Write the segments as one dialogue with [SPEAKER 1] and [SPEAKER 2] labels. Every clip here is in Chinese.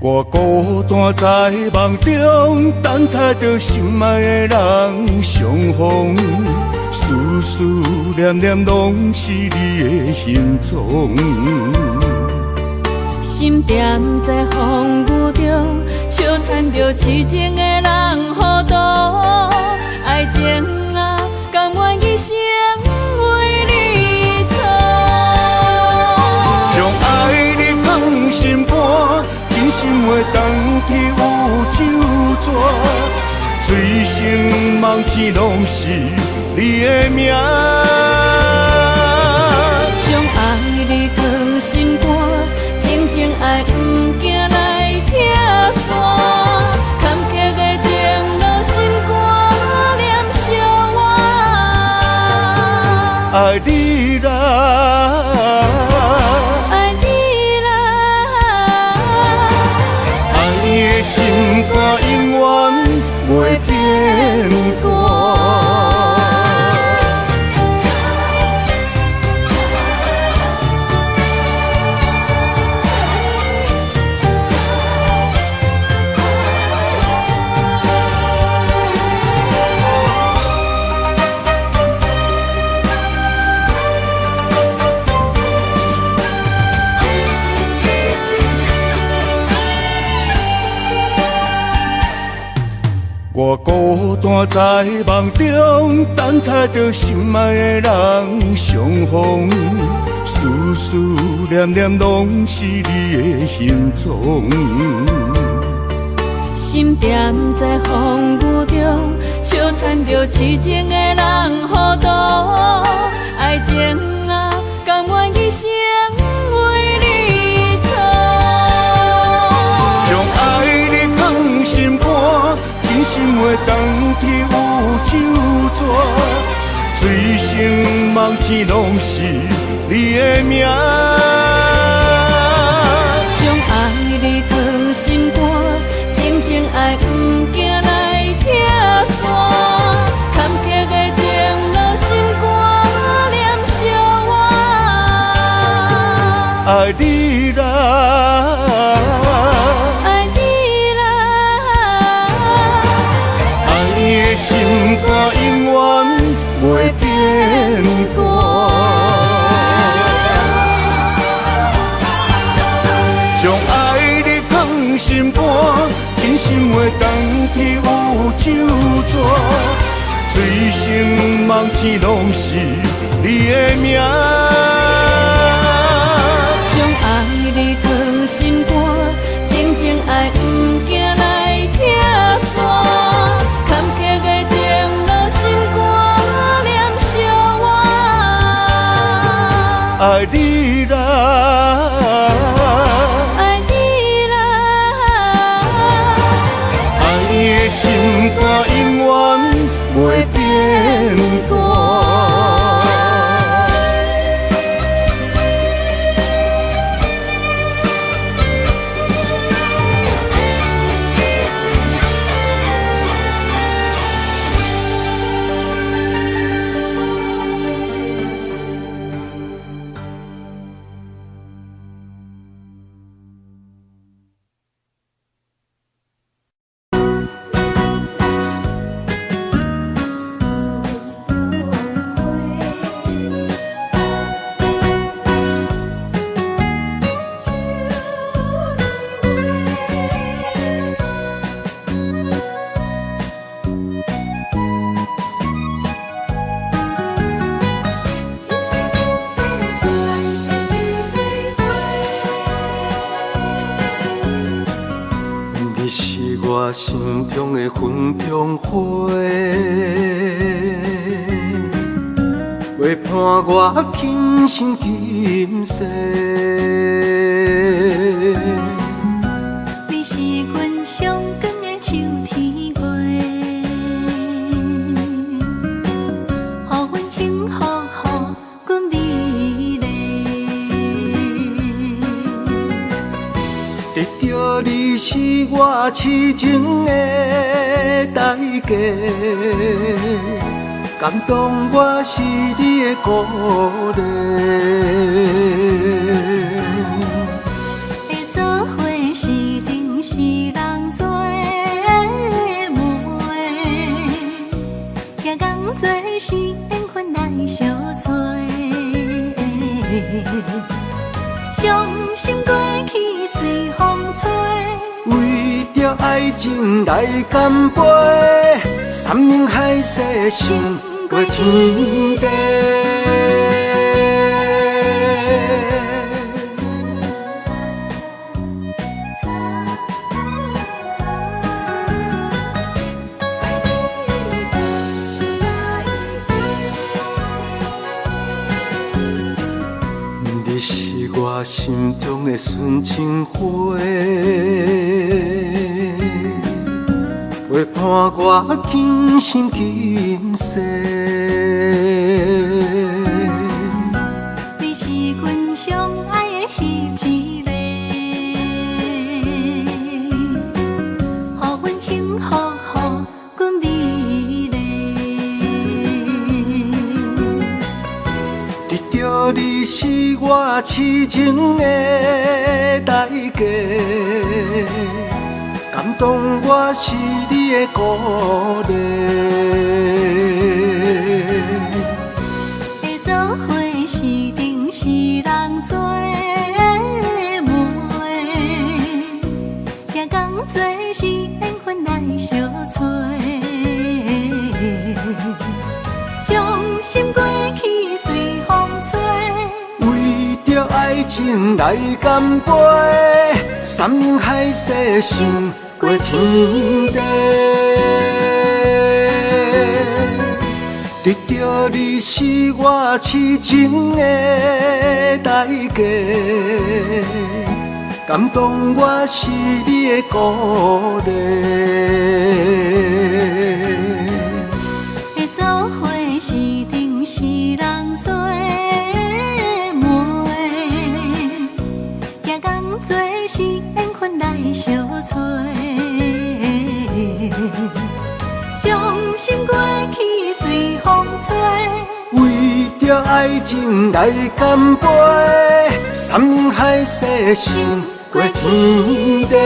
[SPEAKER 1] 我孤单在梦中，等待着心爱的人相逢，思思念念拢是你的形状。
[SPEAKER 2] 心踮在风雨中，笑叹着痴情的人糊涂，爱情啊，甘愿一生为你错。
[SPEAKER 1] 将爱你放心肝，真心话当去有酒泉，醉生梦醒拢是你的名。
[SPEAKER 2] 将爱你放心肝，真情爱不惊来拆散，坎坷的情路心肝念相偎。
[SPEAKER 1] 爱你啦，
[SPEAKER 2] 爱你啦，
[SPEAKER 1] 爱你的心肝永远袂变卦。我孤单在梦中，等待着心爱的人相逢，思思念念拢是你的形状。
[SPEAKER 2] 心踮在风雨中，笑叹着痴情的人糊涂，爱情啊，甘愿一生为你错。
[SPEAKER 1] 将爱你放心肝，真心话当去有酒泉，醉生梦醒拢是你的名。
[SPEAKER 2] 将爱你放心肝，真情爱不惊来拆散，坎坷的情路心肝念相偎。
[SPEAKER 1] 爱你啦，
[SPEAKER 2] 爱你啦，
[SPEAKER 1] 爱你的心肝永远袂变卦。将爱你放心肝，真心话当去有酒泉，醉生梦醒拢是你的名。
[SPEAKER 2] 将爱你放心肝，真情爱不惊来拆散，坎坷的情路心肝念相偎。
[SPEAKER 1] 爱你啦，
[SPEAKER 2] 爱你啦，
[SPEAKER 1] 爱你的心肝永远袂变卦。你是我心中的云中花，陪伴我今生今世。
[SPEAKER 2] 你是阮上光的秋天月，予阮幸福，予阮美丽。
[SPEAKER 1] 得到你是我痴情的代价，感动我是你的鼓励。
[SPEAKER 2] 会做伙是阵伤心过去随风吹。
[SPEAKER 3] 为着爱情来干杯，山盟海誓想过天地。你是我心中的纯情花，陪伴我今生今世。
[SPEAKER 2] 你是阮上爱的彼一个，予阮幸福，予阮美丽。
[SPEAKER 3] 得到你是我痴情的代价，感动我是你的鼓励。
[SPEAKER 2] 会做伙是定是人做媒，行工做是缘分来相找。伤心过去随风吹。
[SPEAKER 3] 为着爱情来干杯，山盟海誓想过天地。得到你是我痴情的代价，感动我是你的鼓励。
[SPEAKER 2] 会做伙是定是人做媒，行工做是缘分来相找。伤心过去随风吹。
[SPEAKER 3] 为着爱情来干杯，山盟海誓想过天地。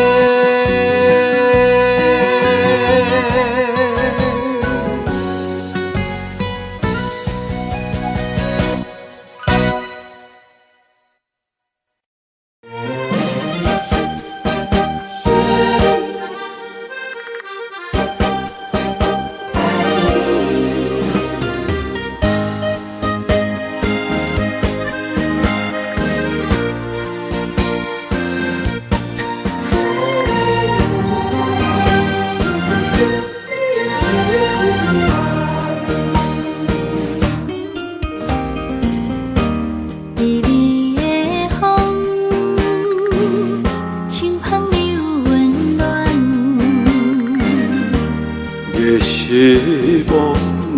[SPEAKER 3] 失望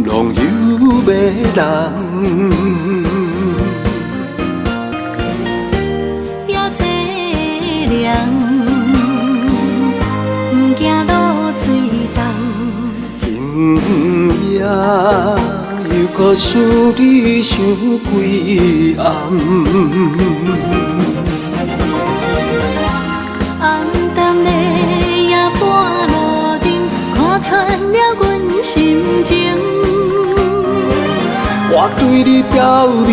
[SPEAKER 3] 拢有迷人，
[SPEAKER 2] 也凄凉，不惊落水重。
[SPEAKER 3] 今夜又搁想你想几暗，
[SPEAKER 2] 红淡的夜半路灯，看穿了阮心情。
[SPEAKER 3] 我对你表明，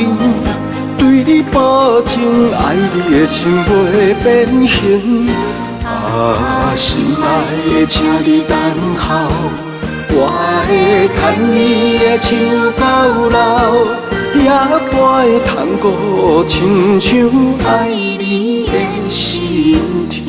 [SPEAKER 3] 对你保证，爱你的心袂变形。啊，心爱的，请你等候，我会牵你的手到老，也陪探戈，亲像爱你的心跳。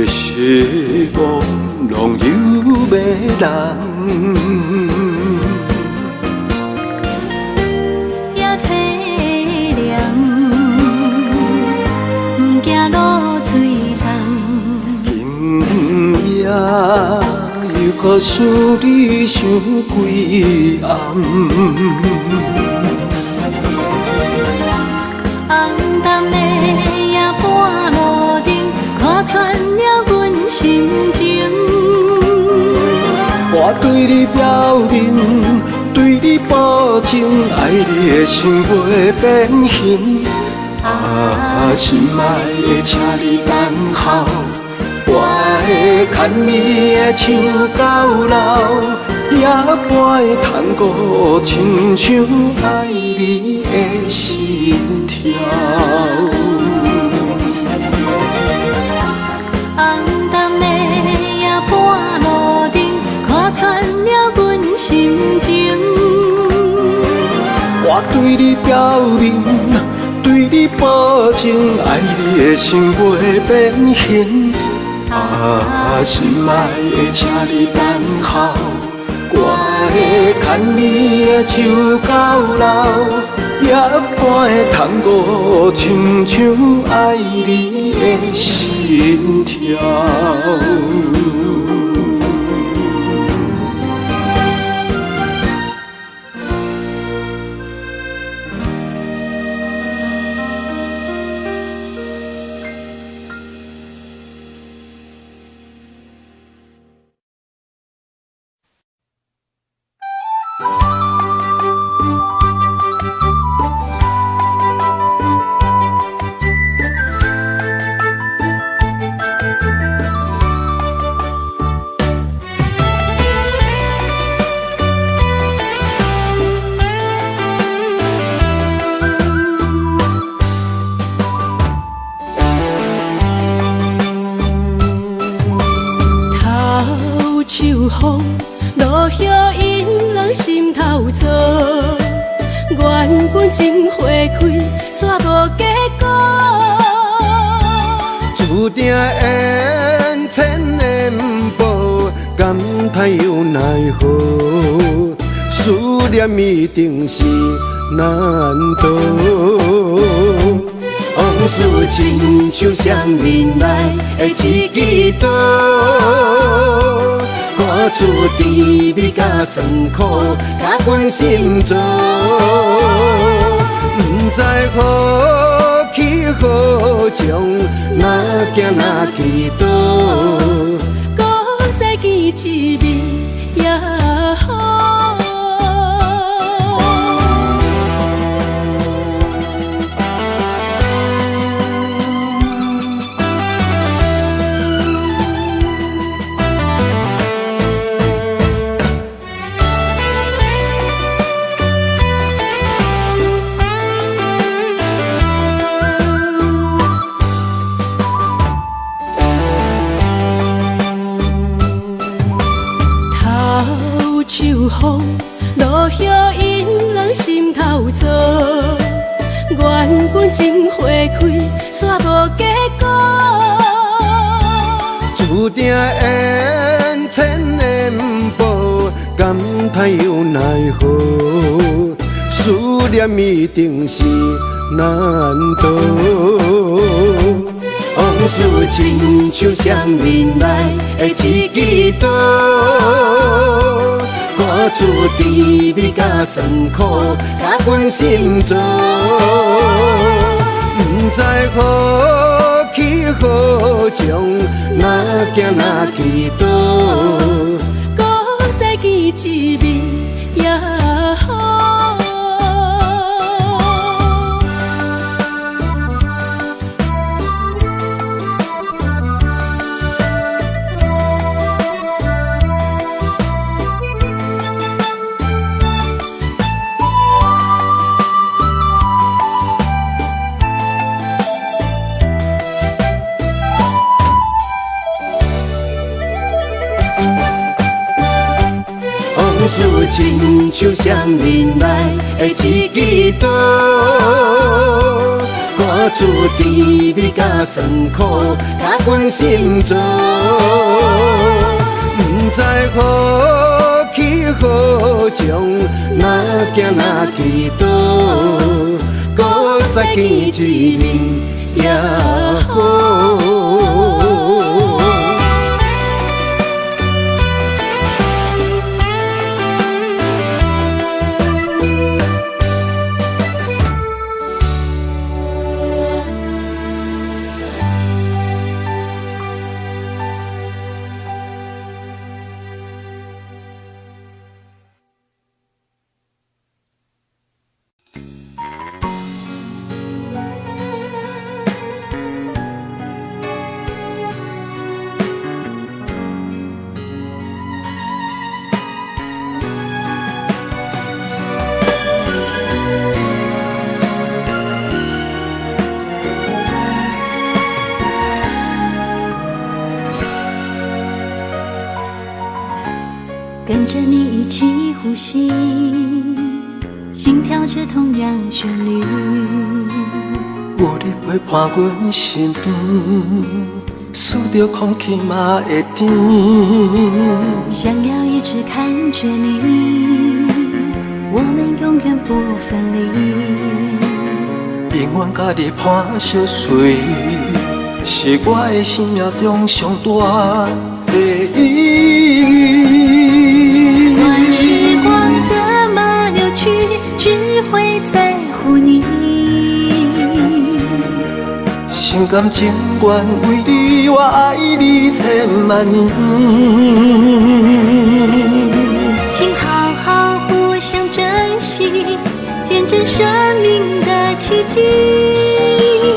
[SPEAKER 3] 失望拢有迷人，
[SPEAKER 2] 也凄凉，不惊落水重。
[SPEAKER 3] 今夜又搁想你想几暗，
[SPEAKER 2] 红淡的夜半
[SPEAKER 3] 对你表明，对你保证，爱你的心袂变形。心爱的，请你等候，我会牵你的手到老，也会通过亲像爱你的心跳。
[SPEAKER 2] 红灯的夜半路灯，看穿了阮心情。
[SPEAKER 3] 我对你表明，对你保证，爱你的心袂变形。心爱的，请你等候，我会牵你的手到老，也会通过亲像爱你的心跳。
[SPEAKER 2] 风，落叶引人心头躁。缘分真花开，煞无结果。
[SPEAKER 4] 注定缘千缘报，感叹又奈何？思念一定是难渡。往事亲像双面来的一支刀，看出甜蜜甲酸苦，甲阮心中。不知何去何从，哪行哪去倒？
[SPEAKER 2] 搁再见一面也好。风，落叶引人心头躁。缘分真花开，煞无结果。
[SPEAKER 4] 注定缘千缘报，感叹又奈何？思念一定是难渡。往事亲像双面来的一支刀，看出甜蜜甲酸苦，甲阮心中。不知何去何从，哪行哪去倒？
[SPEAKER 2] 搁再见一面也好。
[SPEAKER 4] 往事亲像双面来的一支刀，看出甜蜜甲酸苦，甲阮心中。不知何去何从，哪行哪去倒？搁再见一面也好。
[SPEAKER 2] 跟着你一起呼吸，心跳着同样旋律。
[SPEAKER 3] 有你陪伴阮身边，数着空气嘛会甜。
[SPEAKER 2] 想要一直看着你，我们永远不分离。
[SPEAKER 3] 永远甲你伴相随，是我的生命中上大的意义。
[SPEAKER 2] 让时光怎么流去，只会在乎你。
[SPEAKER 3] 心甘情愿为你，我爱你千万年。
[SPEAKER 2] 请好好互相珍惜，见证生命的奇迹。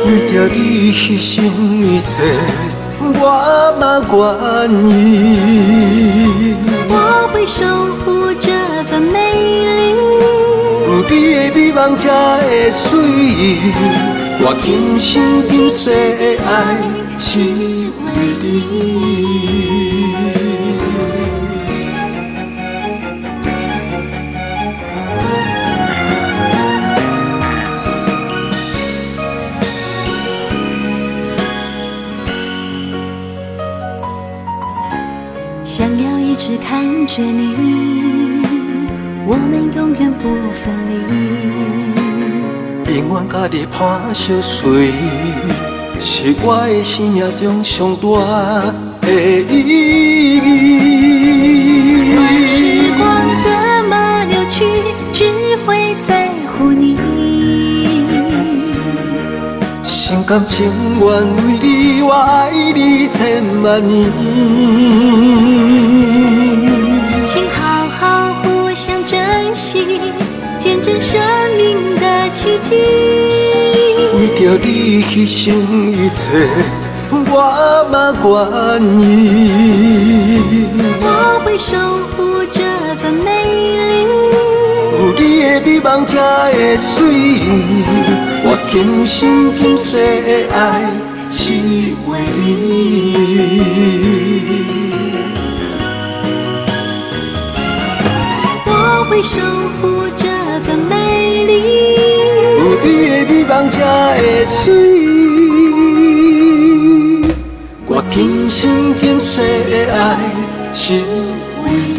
[SPEAKER 3] 为着你牺牲一切，我嘛愿意。
[SPEAKER 2] 我会守护这份美丽，
[SPEAKER 3] 有你的美梦才会水。我今生今世的爱是为你。
[SPEAKER 2] 想要一直看着你，我们永远不分离。
[SPEAKER 3] 永远甲你伴相随，是我的生命中上大的意义。
[SPEAKER 2] 管时光怎么流去，只会在乎你。
[SPEAKER 3] 心甘情愿为你，我爱你千万年。
[SPEAKER 2] 请好好互相珍惜，见证生命的奇迹。
[SPEAKER 3] 为着你牺牲一切，我嘛愿意。
[SPEAKER 2] 我会守护这份美丽，
[SPEAKER 3] 有你的美梦才会水。我今生今世的爱是为你。
[SPEAKER 2] 我会守护这份美丽，
[SPEAKER 3] 有你的美梦才会水。我今生今世的爱是为你。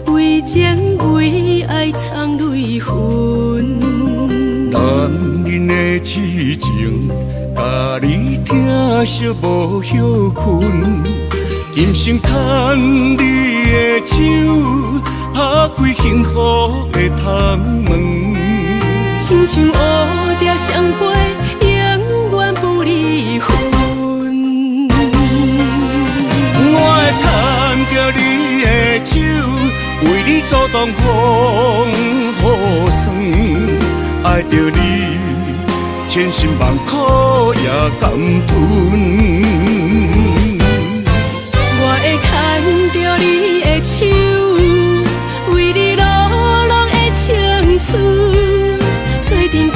[SPEAKER 2] 为情为爱藏泪痕，
[SPEAKER 1] 男人的痴情，甲你疼惜无歇困。今生牵你的手，打开幸福的窗门。
[SPEAKER 2] 亲像乌蝶相陪，永远不离分。
[SPEAKER 1] 我会牵着你的手，为你阻挡风雨霜。爱着你，千辛万苦也甘吞。
[SPEAKER 2] 我会牵着你的手，为你落落的青春，做阵行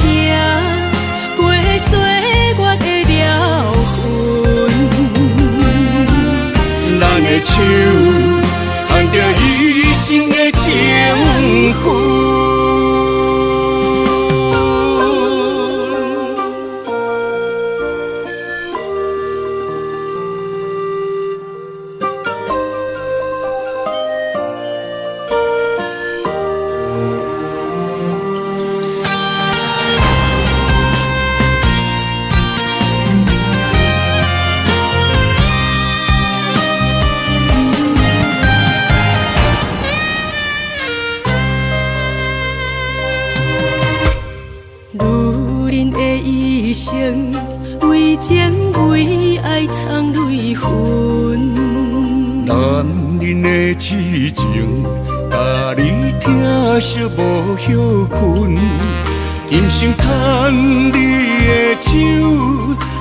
[SPEAKER 2] 过岁月的疗痕。
[SPEAKER 1] 咱的手牵着一生的情分。
[SPEAKER 2] 前为爱藏泪痕。
[SPEAKER 1] 男人的痴情，甲你听惜无歇困。今生牵你的手，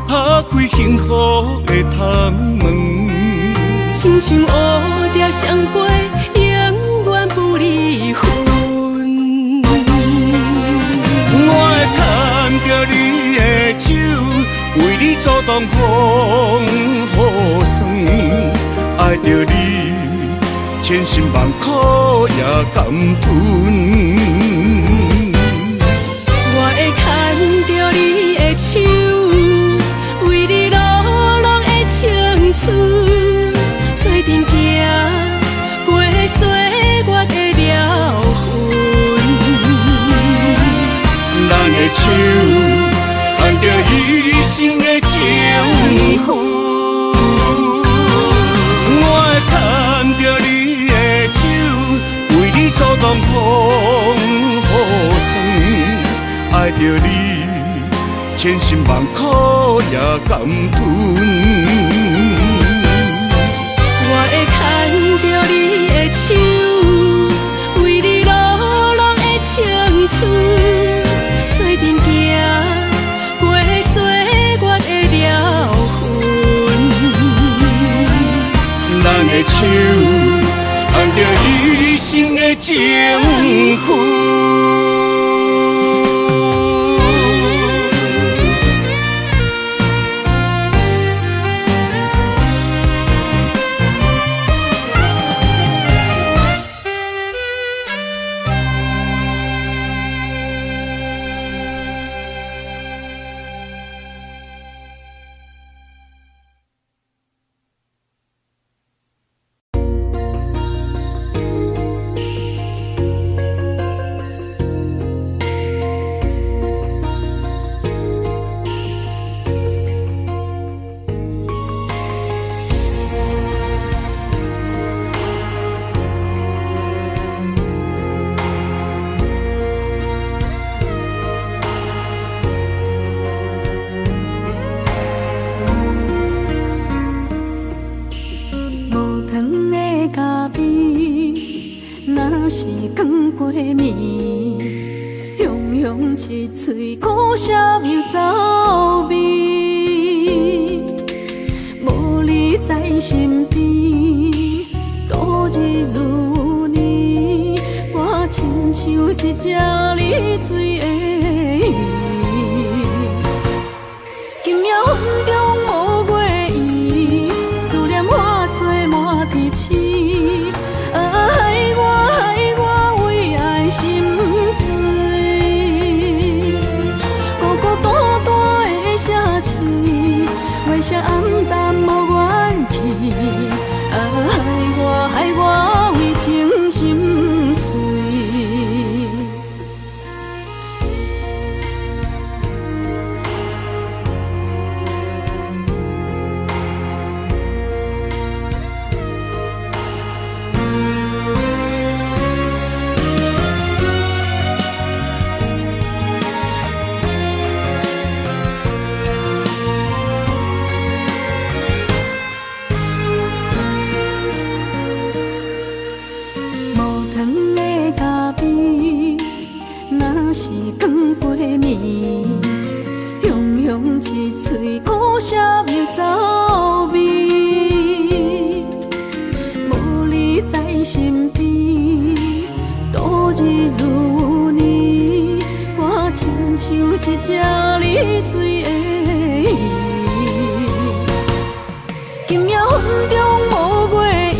[SPEAKER 1] 打开幸福的窗门。
[SPEAKER 2] 亲像蝴蝶相陪，永远不离分。
[SPEAKER 1] 我会牵着你的手，为你阻挡风雨霜。爱着你，千辛万苦也甘吞。
[SPEAKER 2] 我会牵着你的手，为你流浪的青春，做阵行过岁月的疗痕。
[SPEAKER 1] 咱的手牵着一生的情份。牵着你的手，为你阻挡风雨霜。爱着你，千辛万苦也甘吞。
[SPEAKER 2] 我会牵着你的手，为你流浪的青春，做阵行过岁月的疗痕。
[SPEAKER 1] 咱的手牵着一生的情份。
[SPEAKER 2] 是光过暝，雄雄一嘴苦涩又走味。无你在身边，度日如年，我亲像一只离水的鱼。今夜风中无月圆，思念化作满天星。月色暗淡无元气，害我为情心碎。是光过暝，雄雄一嘴苦涩又走味。无你在身边，度日如年，我亲像一只离水的鱼。今夜风中无月圆，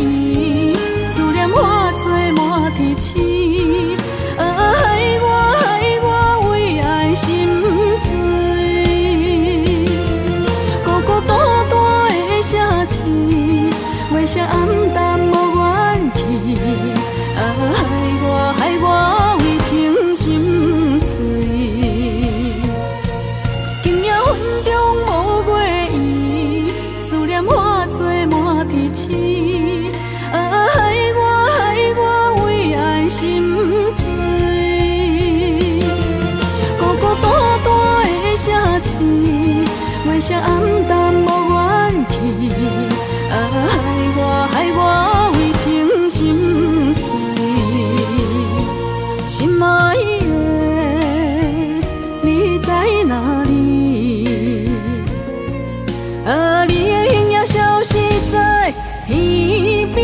[SPEAKER 2] 思念化作满天星。月色暗淡无元气，害我为情心碎。今夜风月色暗淡无元气，害我为情心碎，心爱的你在哪里？你的影也消失在天边。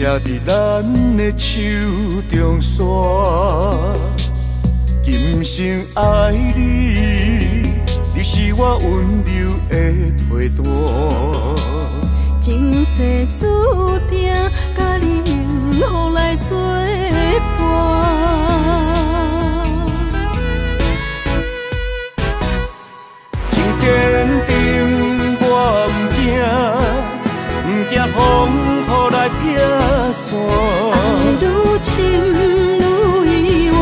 [SPEAKER 1] 写伫咱的手中线，今生爱你，你是我温柔的陪伴。
[SPEAKER 2] 前世注定，甲你幸福来作伴。
[SPEAKER 1] 真坚定，我唔惊，唔惊风雨来拆散。
[SPEAKER 2] 爱愈深愈意外，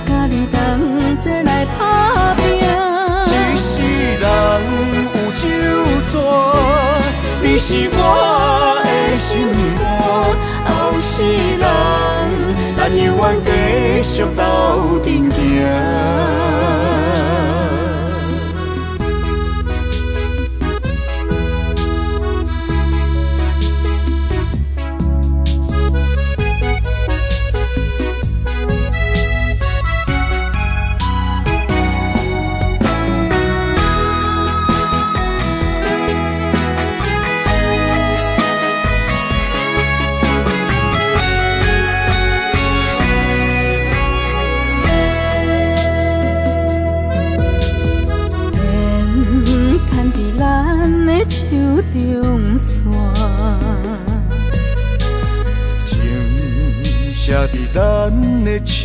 [SPEAKER 2] 甲你同齐来打拼。
[SPEAKER 1] 一世人有酒泉，你是我的心肝。后世人，咱永远继续斗阵行。中线，情写伫咱的手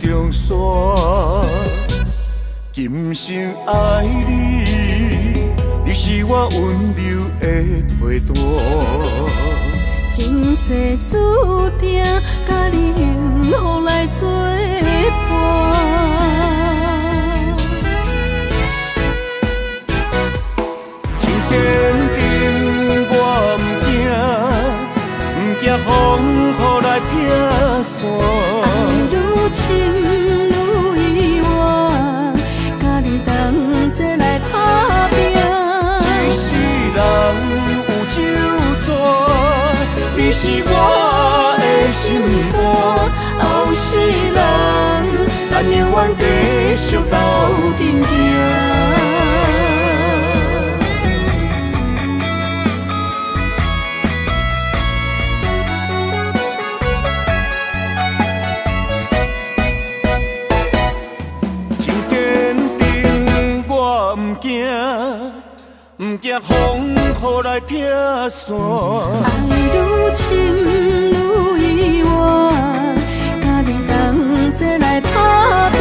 [SPEAKER 1] 中线，今生爱你，你是我温柔的陪伴。
[SPEAKER 2] 前世注定，甲你幸福来作伴。
[SPEAKER 1] 坚定，我唔惊风雨来拆散。
[SPEAKER 2] 爱愈深愈意外，甲你同齐来打拼。
[SPEAKER 1] 一世人有酒泉，你是我的心肝。后世人，咱永远继续斗阵行。唔惊风雨来拆散，
[SPEAKER 2] 爱愈深愈意外，甲你同齐来打拼。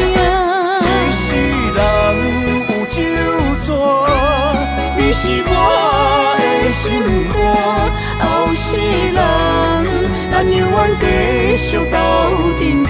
[SPEAKER 1] 一世人有酒泉，你是我的心肝。后世人，咱永远继续斗阵行。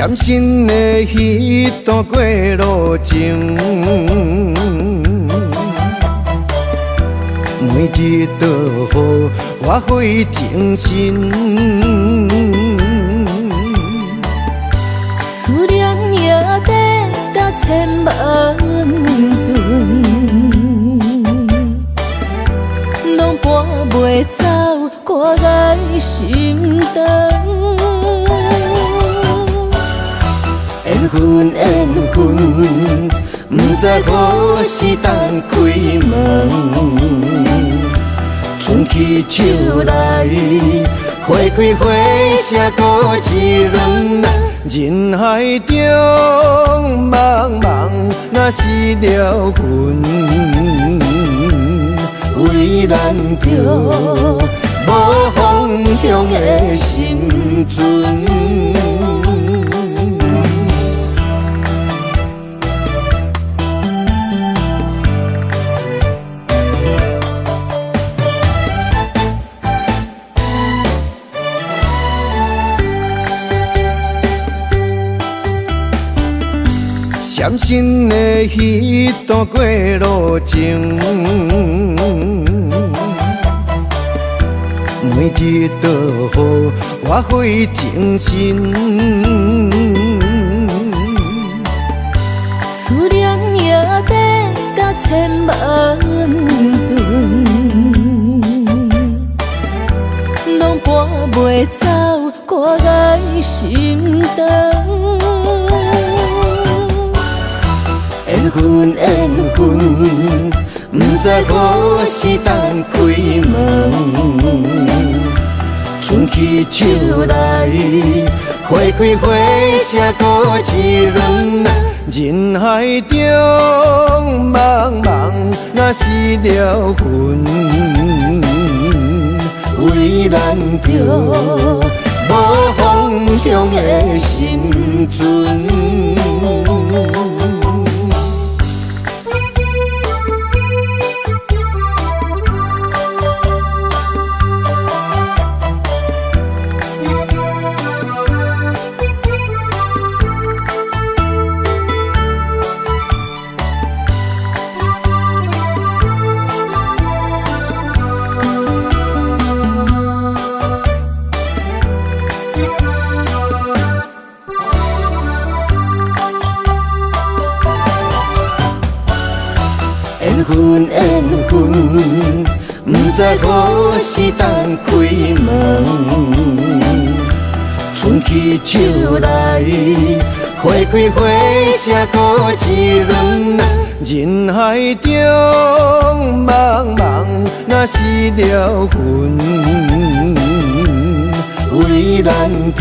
[SPEAKER 4] 闪身的彼段过路情，每日都予我费精神。
[SPEAKER 2] 思念也得到千万吨，拢搬袂走我的心肠。缘分缘分，不知何时当开门。春去秋来，花开花谢多一轮。人海中茫茫，若是了魂，为咱着无方向的心存。闪身的彼段过路情，每日都予我费精神。思念也得到千万吨，拢搬袂走我的心肠。缘分缘分，不知何时当开门。春去秋来，花开花谢多一轮。人海中茫茫，若是了魂，为咱着无方向的心存。缘分缘分，不知何时当开门。春去秋来，花开花谢多一轮。人海中茫茫，若是了魂，为咱着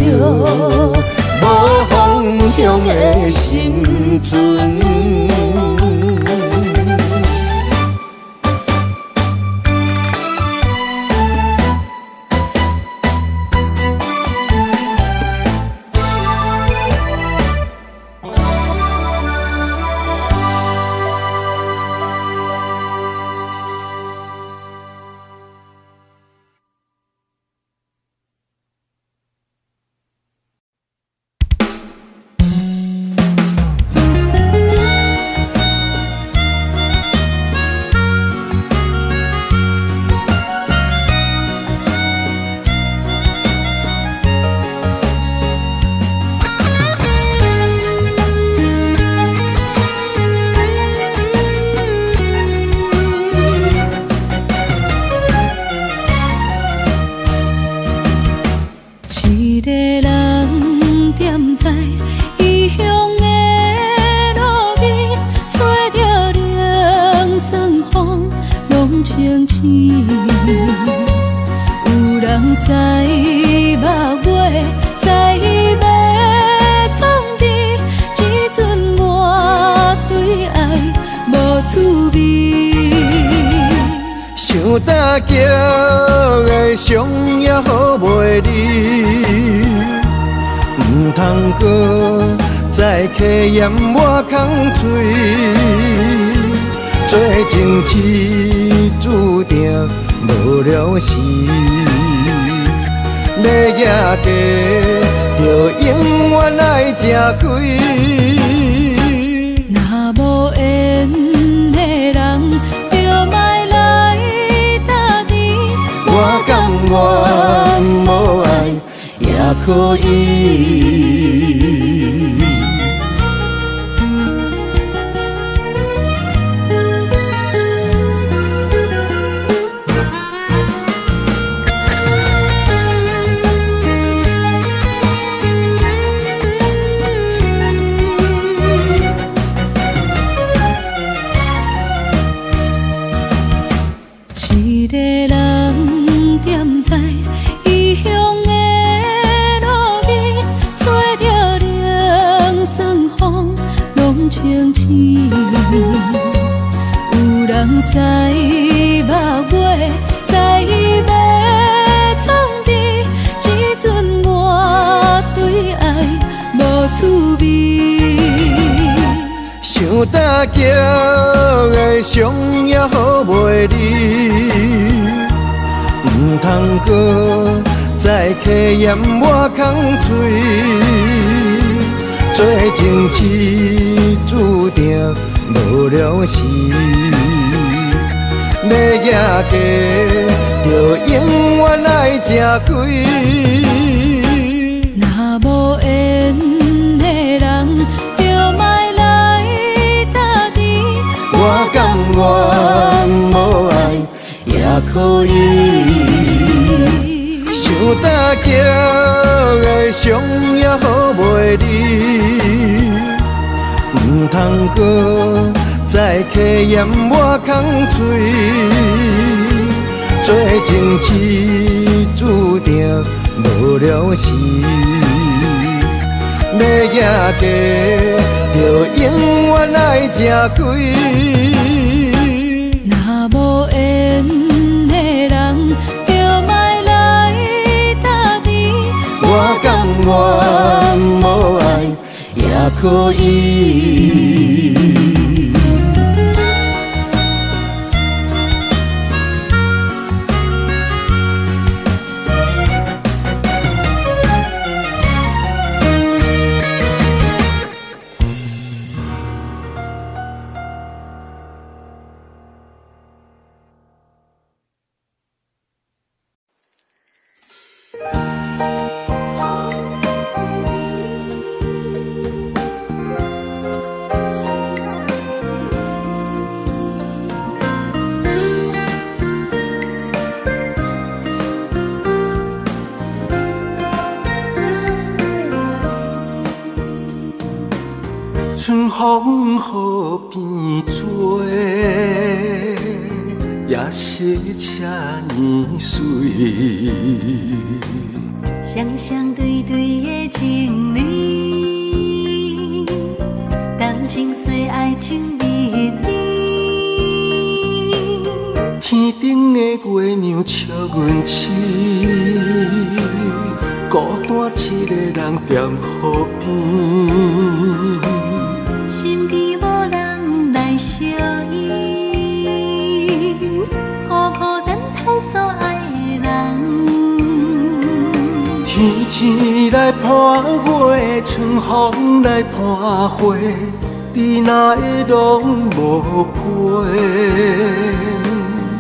[SPEAKER 2] 无方向的心存。想大桥的伤也好袂离，唔通搁再客嫌我空嘴，做情痴注定无了时，要野家
[SPEAKER 4] 就永远爱吃亏。
[SPEAKER 2] 若无缘的人，就莫来打你。
[SPEAKER 4] 我甘愿无爱也可以。
[SPEAKER 2] 一个人踮在异乡的路边，吹着凉爽风，拢清醒。有人使目月，在要创治，只准我对爱无趣味。
[SPEAKER 4] 想搭桥的伤也好袂离，唔通搁再客嫌我空嘴，做情痴注定无了时，要举家就永远爱吃亏。
[SPEAKER 2] 若无缘的人，就莫来打你。
[SPEAKER 4] 我甘愿无爱也可以。想搭桥的伤也好袂离，唔通搁再客嫌我空嘴，做情痴注定无了时，要举家就永远爱吃亏。
[SPEAKER 2] 若无缘的人，就莫来打你。
[SPEAKER 4] 我甘愿无爱也可以。春风河边吹，也是这年水。
[SPEAKER 2] 双双对对的情侣，谈情说爱情蜜蜜。
[SPEAKER 3] 天顶的月亮笑阮痴，孤单一个人踮河边。
[SPEAKER 2] 身边无人来相依，孤孤单单所爱的人。
[SPEAKER 3] 天星来伴月，春风来伴花，你哪会拢无陪？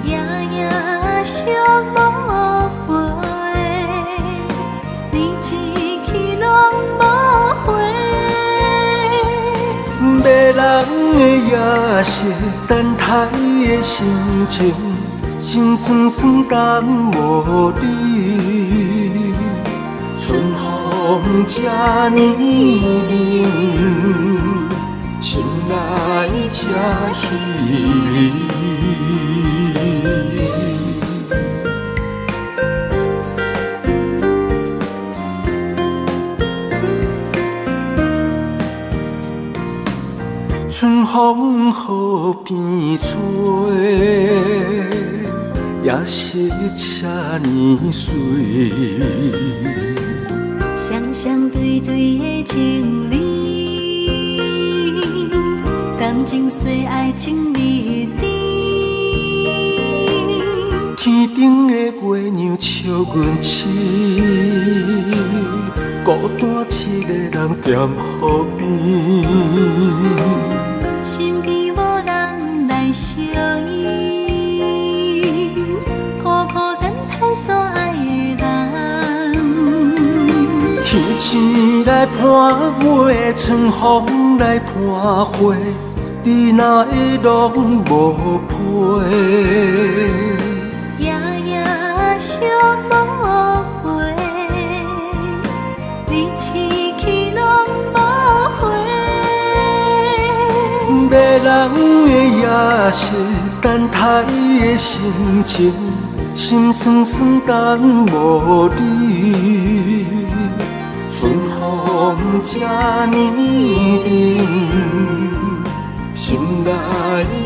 [SPEAKER 2] 夜夜相无回，你一去拢无回。
[SPEAKER 3] 迷人的夜色，等待的心情，心酸酸等无你。春风这呢冷，心内这稀微。春风河边吹，也是这年水。
[SPEAKER 2] 双双对对的情侣，谈情说爱情蜜蜜。
[SPEAKER 3] 天顶的月亮笑阮痴，孤单一个人踮河边，
[SPEAKER 2] 身边无人来相依，孤孤单单所爱的人。
[SPEAKER 3] 天星来伴月，春风来伴花，你哪会拢无陪？
[SPEAKER 2] 夜夜相无回，你痴去拢无回。
[SPEAKER 3] 迷人的夜色，等待的心情，心酸酸等无你。春风这呢冷，心内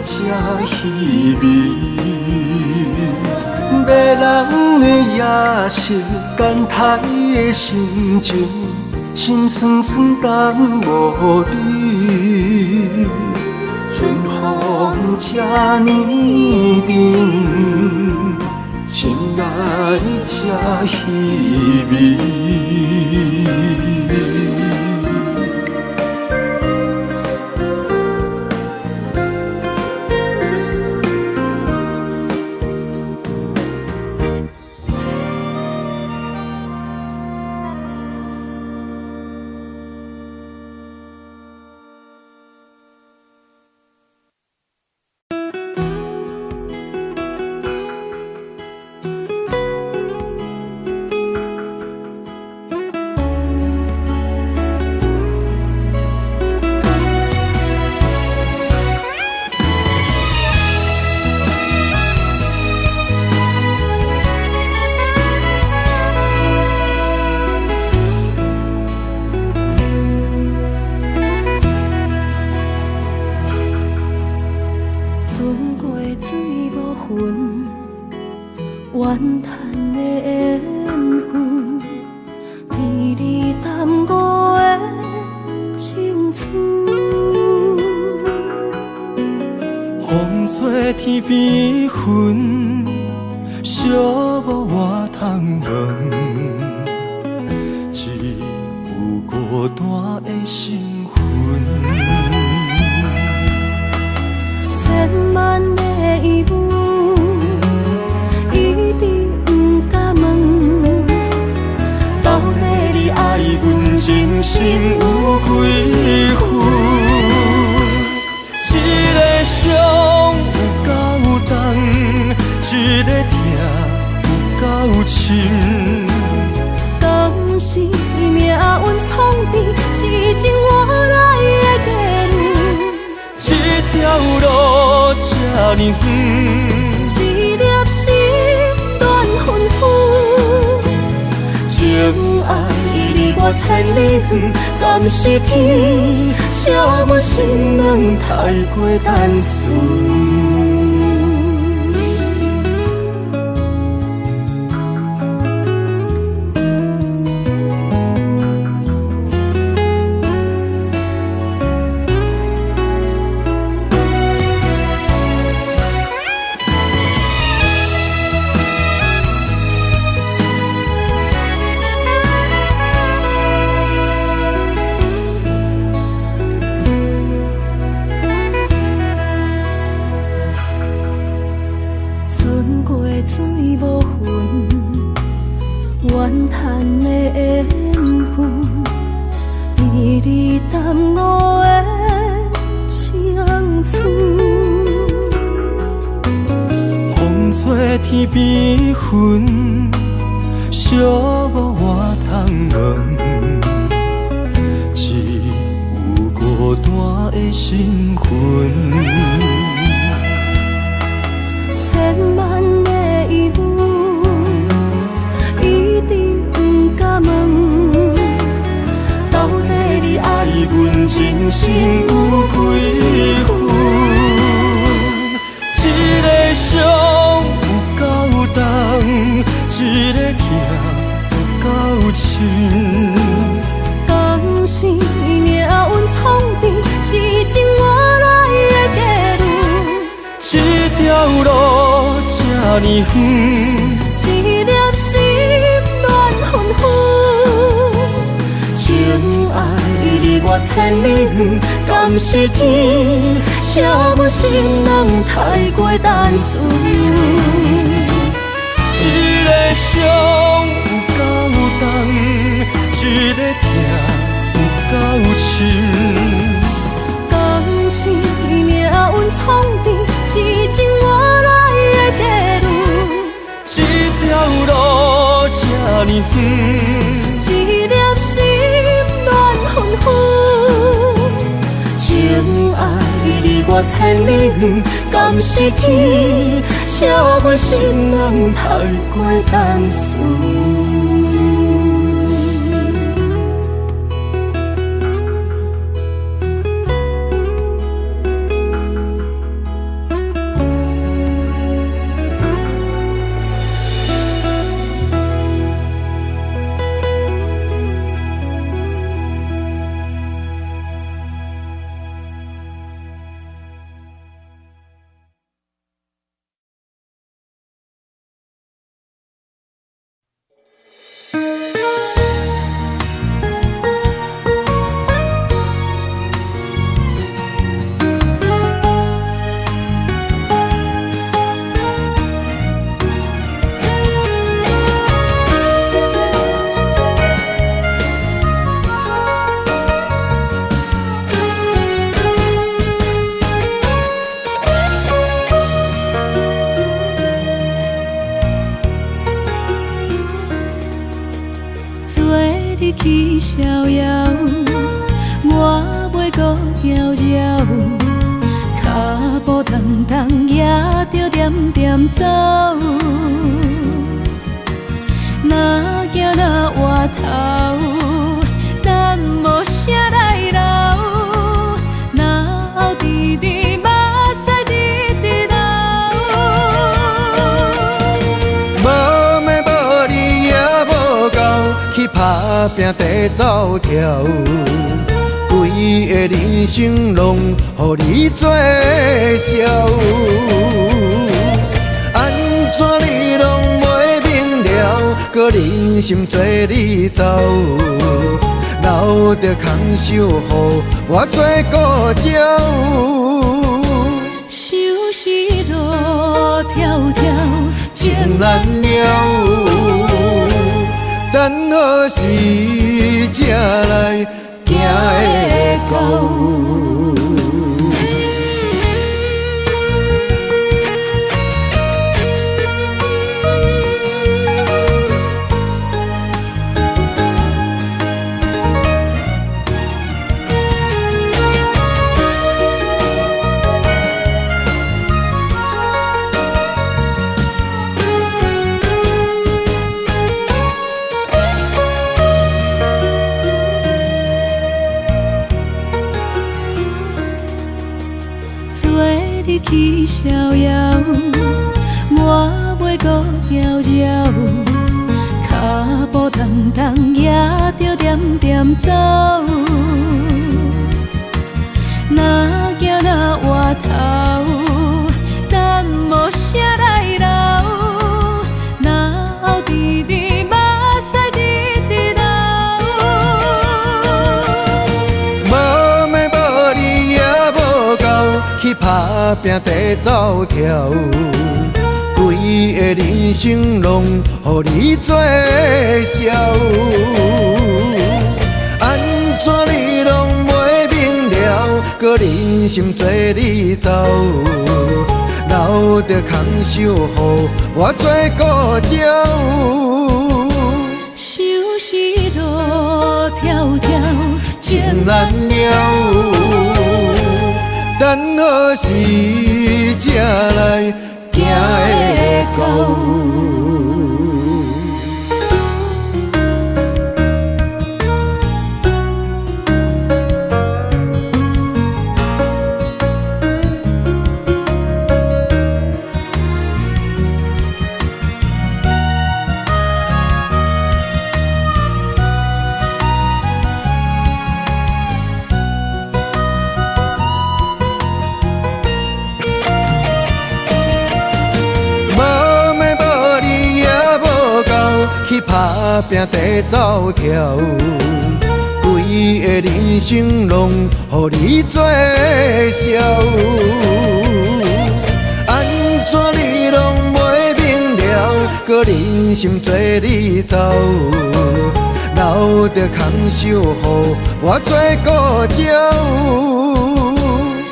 [SPEAKER 3] 这稀微。迷人的夜色，等待的心情，心酸酸等无你。春风这呢冷，心内这稀微。天边云，寂寞我通问，只有孤单的心魂。
[SPEAKER 2] 千万个疑问，一直不敢问，到底你爱阮真心有几分？一个伤有够重，一个痛有够深。敢是命运创治，痴情换来的结论？
[SPEAKER 3] 这条路这呢远，
[SPEAKER 2] 一粒心乱纷纷。情爱离我千里远，敢是天惜阮心软太过单纯？
[SPEAKER 3] 天边云，寂寞我通问，只有孤单的心魂。
[SPEAKER 2] 千万个疑问，一直不敢问，到底你爱阮真心有几分？一个伤一个痛有够深，敢是命运创治，痴情换来的结论？
[SPEAKER 3] 这条路这呢远，
[SPEAKER 2] 一粒心乱纷纷。离我千里远，敢是天写阮心人太过单纯。
[SPEAKER 3] 一个伤有够重，一个痛有够深。
[SPEAKER 2] 敢是命运创治，是情我来的地路。
[SPEAKER 3] 这条路这呢远，
[SPEAKER 2] 一粒心乱纷纷。情爱离我千里远，敢是天写阮心人太过单纯。去逍遥，我袂搁搅扰，脚步重重也着点点走。若行若回头，咱无啥来留，若后直直目屎直直流。
[SPEAKER 4] 无眠无理也无够，去打拼地走跳，规个人生拢予你做笑。安怎你拢袂明了，搁忍心做你走，留着空手予我做顾鸟。
[SPEAKER 2] 想是路迢迢，
[SPEAKER 4] 情难了，等何时才来行会到？
[SPEAKER 2] 去逍遥，我袂搁搅扰，脚步重重也着点点走。若行若回头，咱无啥来留，若后直直目屎直直流。
[SPEAKER 4] 无眠无理也无够，去打拼地走跳，规个人生拢予你做笑。安怎你拢袂明了，搁忍心做你走，留着空手予我做顾鸟。
[SPEAKER 2] 想是路迢迢，
[SPEAKER 4] 情难了，等何时才来行会到？去打拼地走跳，规你的人生拢予你做笑，安怎你拢袂明了，搁忍心做你走，留着空手予我做孤鸟。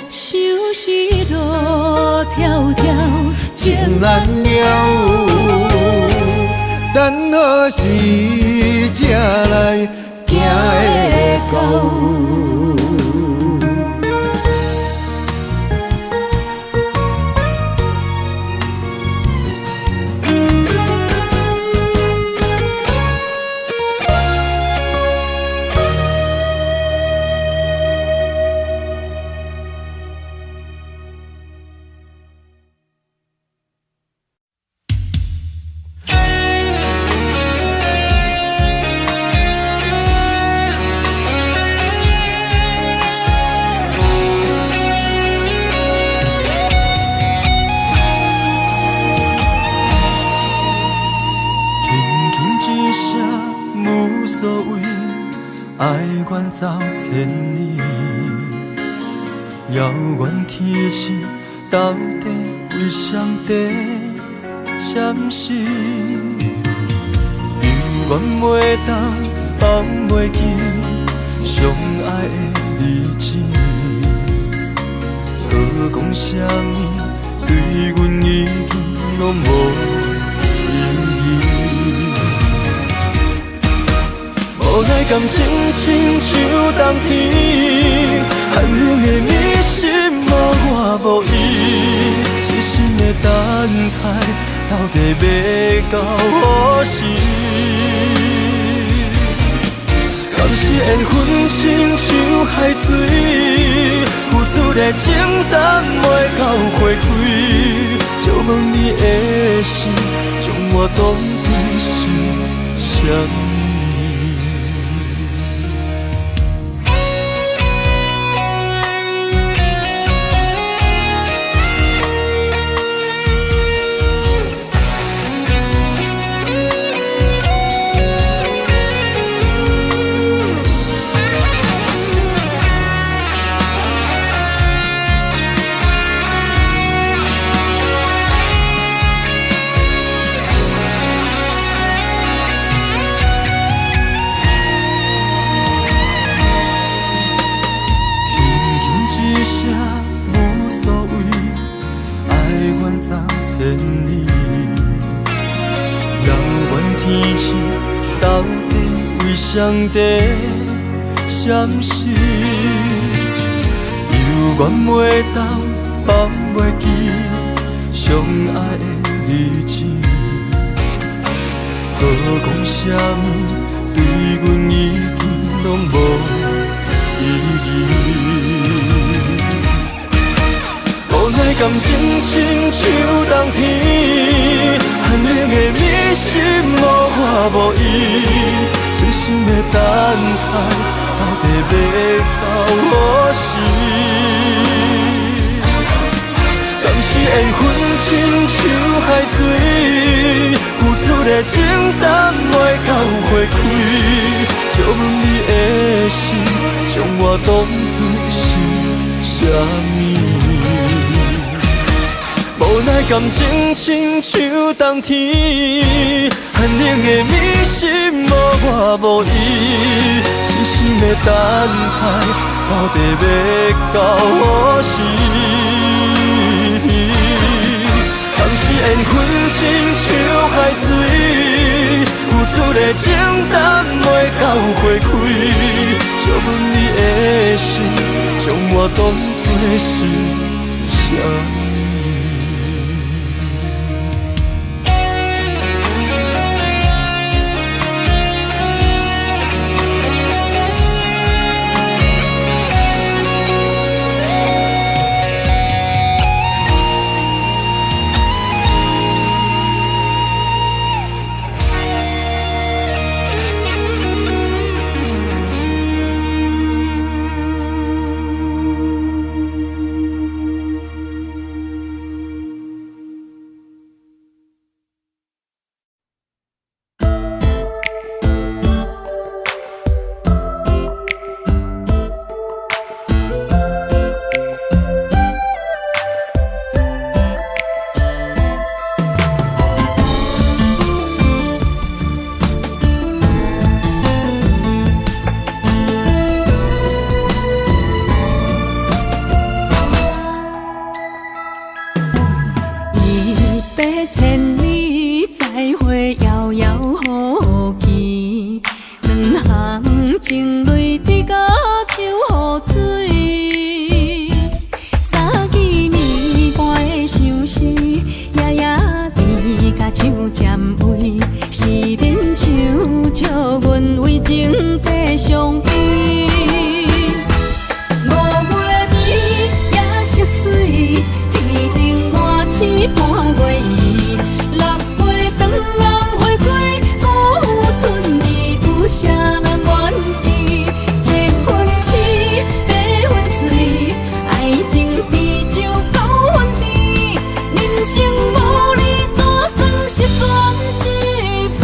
[SPEAKER 2] 相思路迢迢，
[SPEAKER 4] 情难了，等何时才来行会到？
[SPEAKER 3] 爱远走千里，遥远天星到底为谁在闪烁？犹原袂当放袂记相爱的日子，何讲啥物对阮已经拢无意义。无奈感情亲像冬天，寒冷的你心无我无伊，痴心的等待，到底要到何时？敢是缘分亲像海水，付出的情等袂到回馈，就问你的心，将我当作是啥物？谁在闪烁？犹原袂当放袂记相爱的日子，何讲啥物对阮已经拢无意义。无奈感情亲像冬天，寒冷的你心无我无伊。痴心的等待，到底要到何时？敢是缘分亲像海水，付出的情等袂到回馈，就问你的心，将我当作是啥物？无奈感情亲像冬天，寒冷的你心无我无伊，痴心的等待，到底要到何时？敢是缘分亲像海水，付出的情等袂到回馈，就问你的心，将我当作是啥物？
[SPEAKER 2] 千里再会，遥遥无期。两行情泪滴甲手雨水，三更暝半的相思，夜夜甜甲手尖位，是免唱笑阮为情白相陪。半月圆，6月长人花开，辜负春意，有啥人愿意？一分痴，八分醉，爱情比酒9分甜，人生无你怎算是全是美？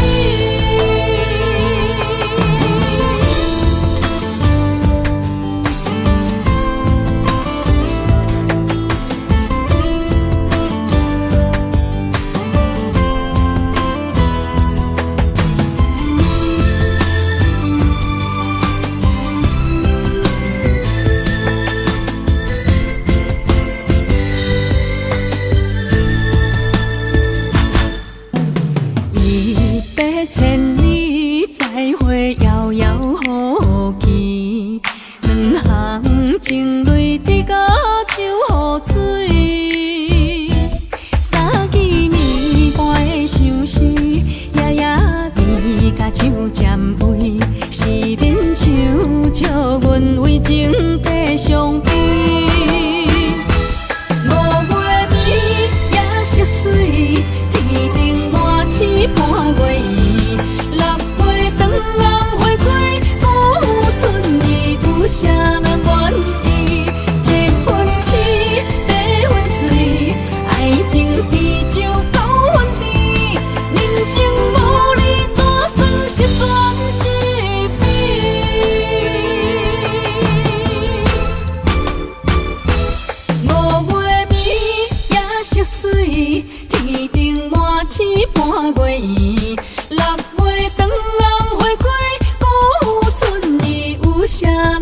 [SPEAKER 2] 千里再会，遥遥无期。两行情泪滴甲手雨水，三更暝半的相思，夜夜甜甲手尖位，是免唱笑阮为情白相陪。5月暝夜色水，天顶满星半月圆。有啥人愿意？一分痴，八分醉，爱情比酒9分甜，人生无你怎算是全是美？5月暝夜色水，天顶满星半月圆，6月长人花开，辜负春意，有啥人？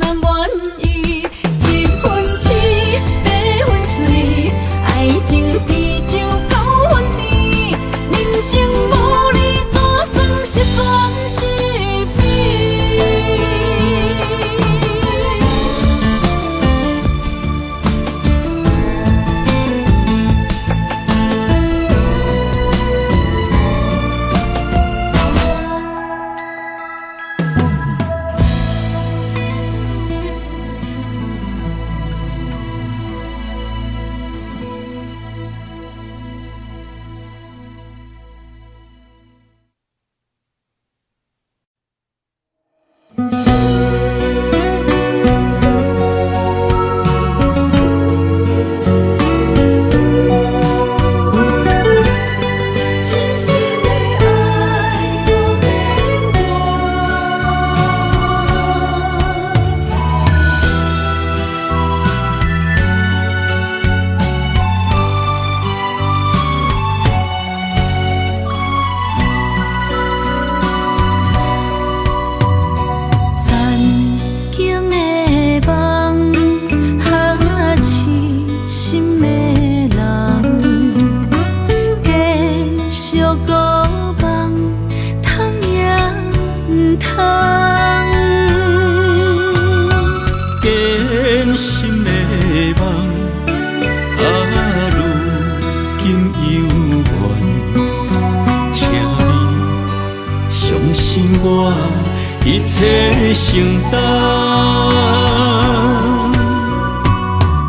[SPEAKER 2] 一切承担，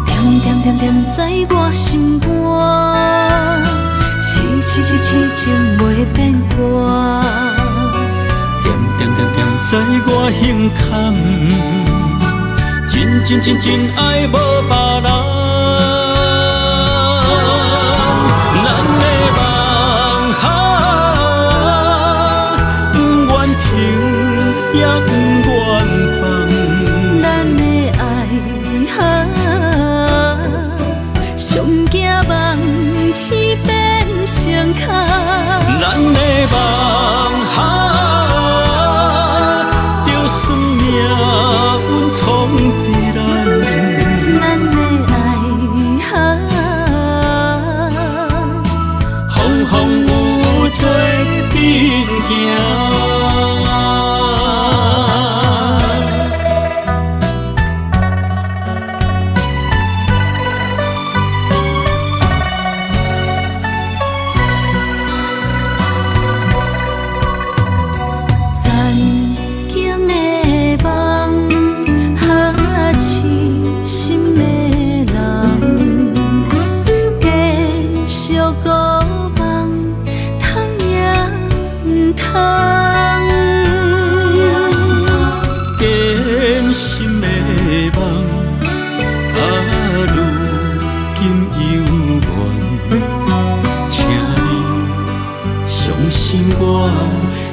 [SPEAKER 2] 点点点点在我心肝，痴情袂变卦，点点点点在我胸坎，真爱无别人。也不愿放，咱的爱上惊梦痴变成空，咱的梦就算命运冲伫咱，咱的爱风
[SPEAKER 3] 风风雨雨做阵行。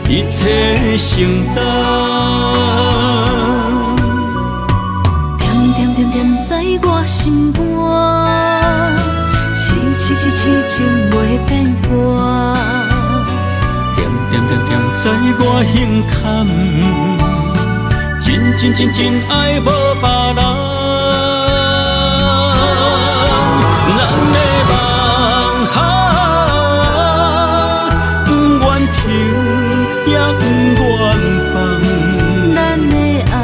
[SPEAKER 3] 一切承担，
[SPEAKER 2] 点点点点在我心肝，痴情袂变卦。
[SPEAKER 3] 点点点点在我胸坎，真爱无别人。咱的梦不愿停，也不愿放。
[SPEAKER 2] 咱的爱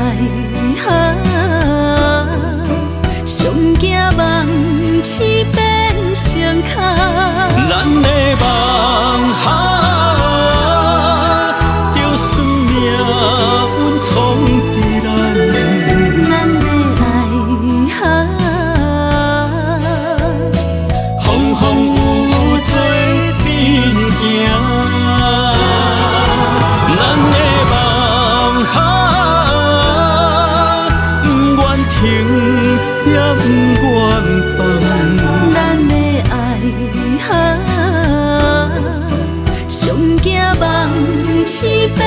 [SPEAKER 2] 上惊梦痴变成空。
[SPEAKER 3] 咱的梦就算命运闯伫咱。
[SPEAKER 2] 咱的爱
[SPEAKER 3] 风风雨雨做阵行。咱的梦不愿停，也不愿放。
[SPEAKER 2] 咱的爱上惊梦痴变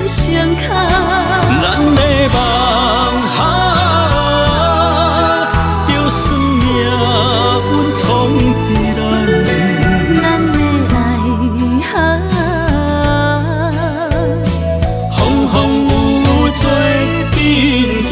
[SPEAKER 2] 成空。
[SPEAKER 3] 咱的梦就算命运闯伫咱。
[SPEAKER 2] 咱的爱
[SPEAKER 3] 风风雨雨做阵行。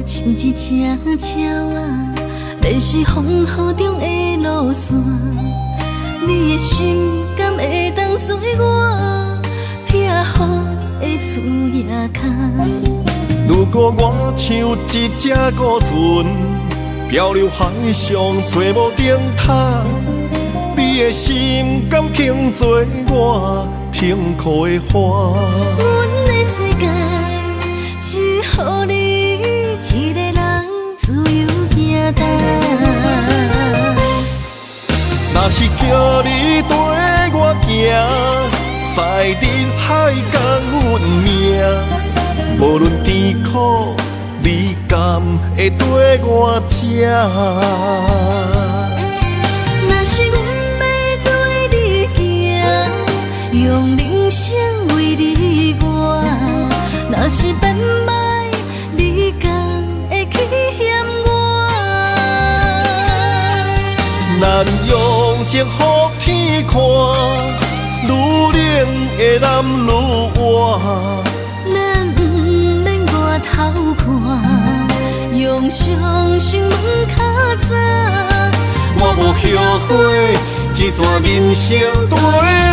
[SPEAKER 2] 像一只鸟仔，迷失风雨中的路线。你的心敢会当做我撇雨的厝夜空？
[SPEAKER 1] 如果我像一只孤船，漂流海上找无顶塔，你的心敢肯做我停靠的花？
[SPEAKER 2] 阮的世界只予你一个人自由行动。
[SPEAKER 1] 若是叫你跟我行，在人海共运命，无论甜苦，你敢会跟我吃？
[SPEAKER 2] 若是阮要对你行，用人生为你活，若是变歹，你敢会去嫌我？
[SPEAKER 1] 咱用情予天看，愈冷的男愈活。
[SPEAKER 2] 咱不免外头看，用双心问较早。
[SPEAKER 1] 我无后悔，一段人生跟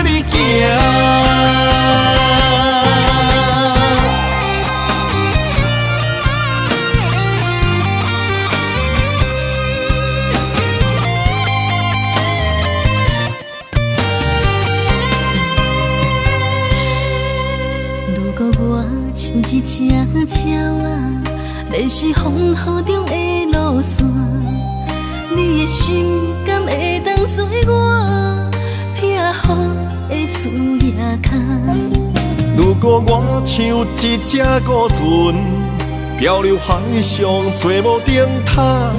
[SPEAKER 1] 你行。
[SPEAKER 2] 像一只鸟啊，迷失风雨中的路线。你的心敢会当做我撇雨的厝夜空？
[SPEAKER 3] 如果我像一只孤船，漂流海上找无顶塔，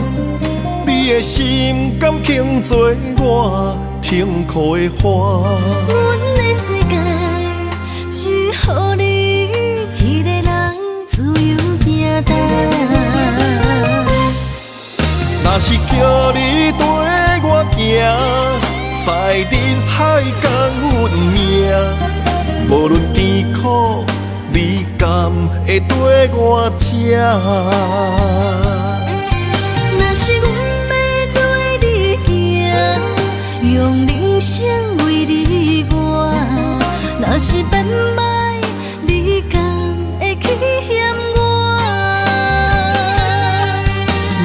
[SPEAKER 3] 你的心敢肯做我停靠的花？
[SPEAKER 2] 阮的世界只予你一个人自由行动。
[SPEAKER 3] 若是叫你跟我行，在人海共运命，无论甜苦，你敢会跟我吃？
[SPEAKER 2] 若是阮要跟你行，用人生为你活，若是变歹，你敢会去嫌我？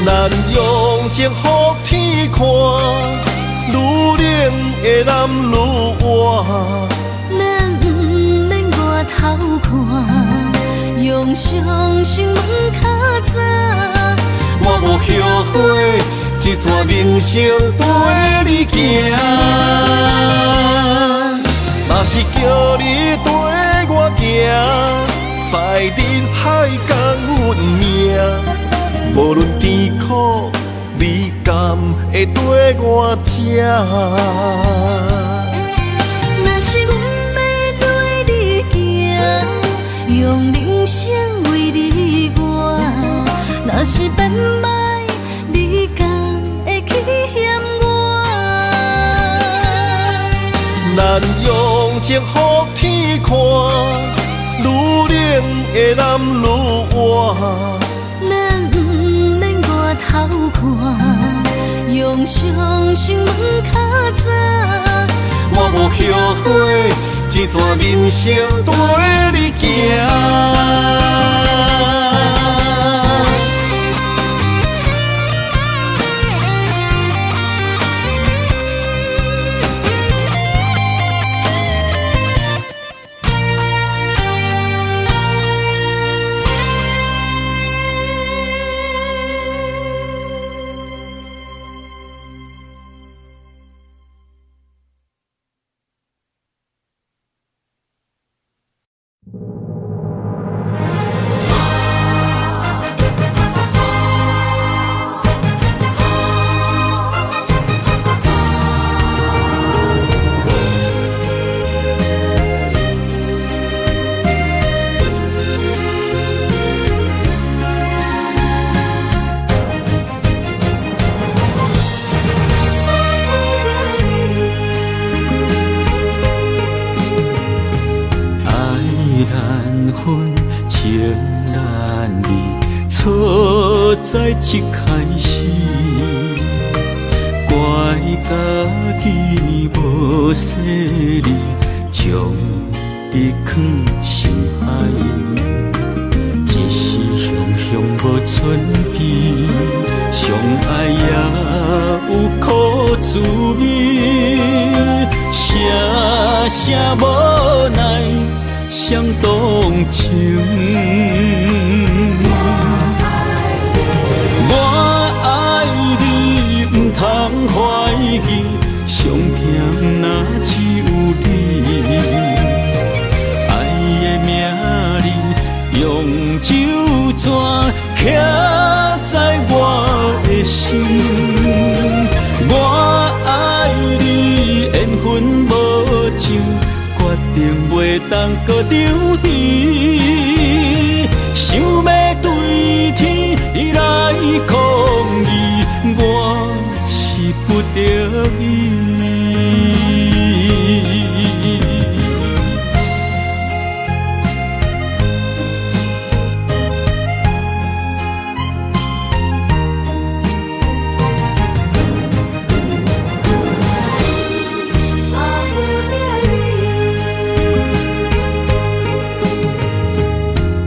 [SPEAKER 3] 咱用情予天看，愈冷的男愈活。
[SPEAKER 2] 咱不免外头看，用双心门较早。
[SPEAKER 3] 我无后悔，这段人生陪你行。若是叫你跟我行，在人海共运命，无论甜苦，你敢会跟我吃？
[SPEAKER 2] 若是阮要跟你行，用人生为你活，若是变歹，你敢会去嫌我？
[SPEAKER 3] 咱用情予天看，愈冷的男愈活。
[SPEAKER 2] 咱不免外头看，用双心门较早。
[SPEAKER 3] 我无后悔，这段人生陪你行。
[SPEAKER 5] 在一开始，怪家己无细腻，将你藏心海。一时雄雄无存边，相爱也有苦滋味，声声无奈伤动情。通怀疑，上痛若只有你。爱的名字用酒泉刻在我的心。我爱你，缘分无尽，决定袂当搁丢弃。想要对天来抗议，我是不得已。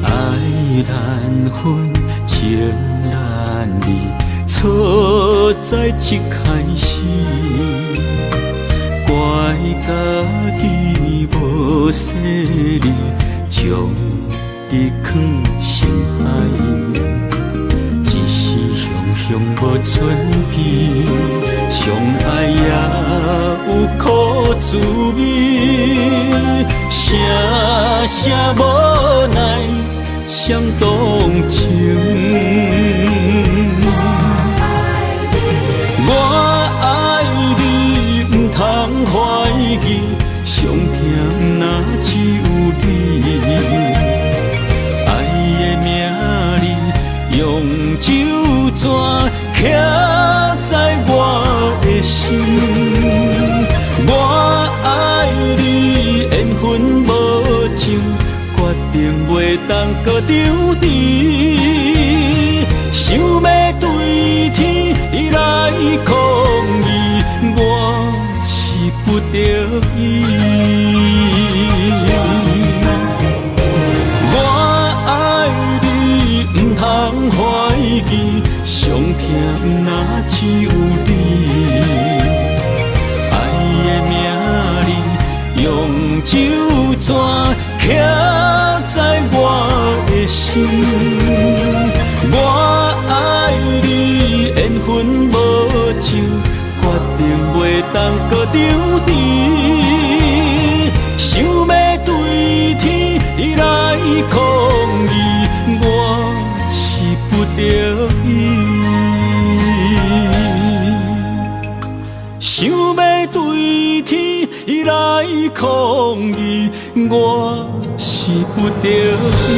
[SPEAKER 5] 爱难分，情难离。错在一开始，怪家己无细腻，将己藏心海，一时雄雄无存片，相爱也有苦滋味，声声无奈伤动情。我爱你，不通怀疑，上甜若只有你。爱的名字用酒泉刻在我的心。我爱你，缘分无情，决定袂当搁丢你。想要对天来抗议，我是不得已。我爱你，不通怀疑，上甜若只有你。爱的名字用酒泉刻在我的心。我爱你，缘分无情，决定袂当搁丢你。想要对天来抗议，我是不得已。想要对天来抗议，我是不得已。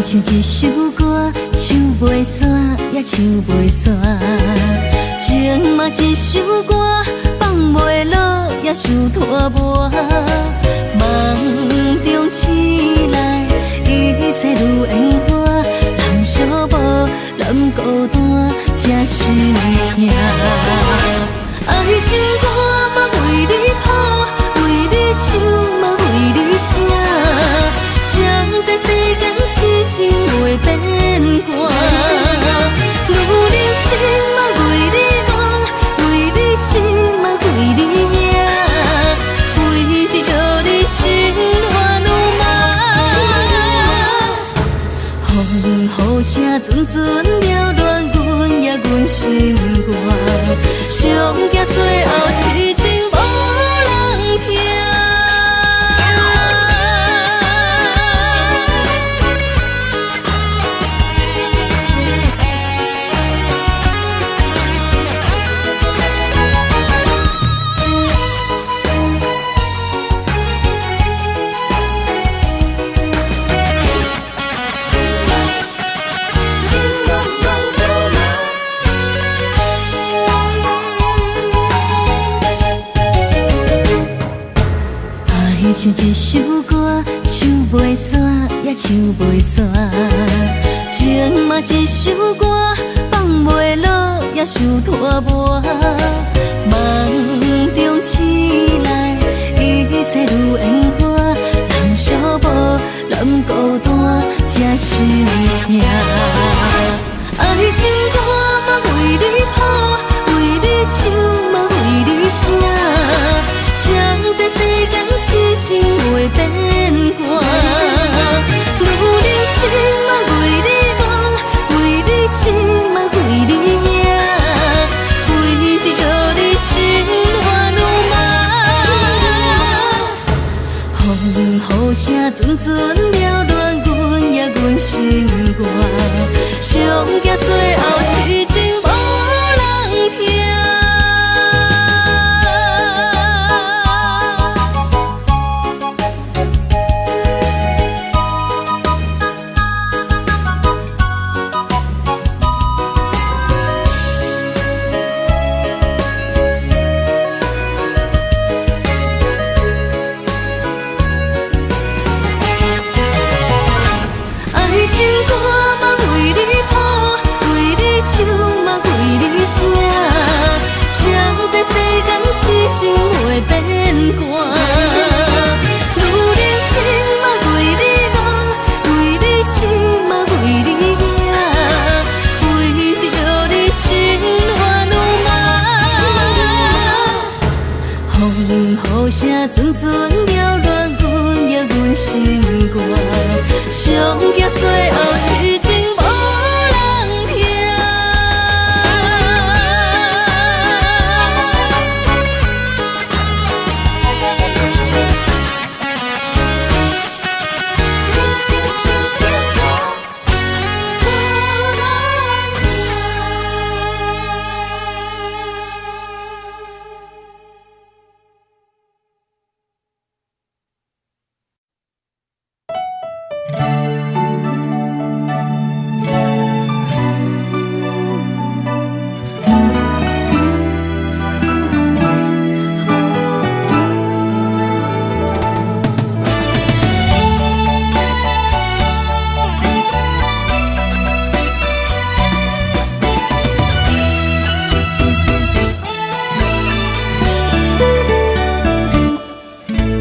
[SPEAKER 2] 像一首歌，唱袂煞也唱袂煞；情嘛一首歌，放袂落也想拖磨。梦中醒来，一切如烟花，人寂寞，人孤单，才心痛。爱情歌嘛为你谱，为你唱嘛为你写。谁知世间痴情袂变卦，女人心嘛为你梦，为你痴嘛为你赢，为着你心乱如麻。风雨声阵阵缭乱，阮也阮心肝，上惊最后痴情无人听。像一首歌，唱袂煞也唱袂煞；情嘛一首歌，放袂落也想拖磨。梦中醒来，一切如烟花，人寂寞，人孤单，才心痛。爱情歌嘛为你谱，为你唱嘛为你写。谁知世间痴情袂变卦，女人心嘛为你梦，为你痴嘛为你赢，为着你心乱如麻。阵阵缭乱，阮也阮心肝，上惊最后痴情无人听。痴情袂变卦，愈人生嘛为你忙，为你痴嘛为你惊，为着你心乱如麻。风雨声阵阵缭乱，阮也阮心肝，上惊最后痴情无人听。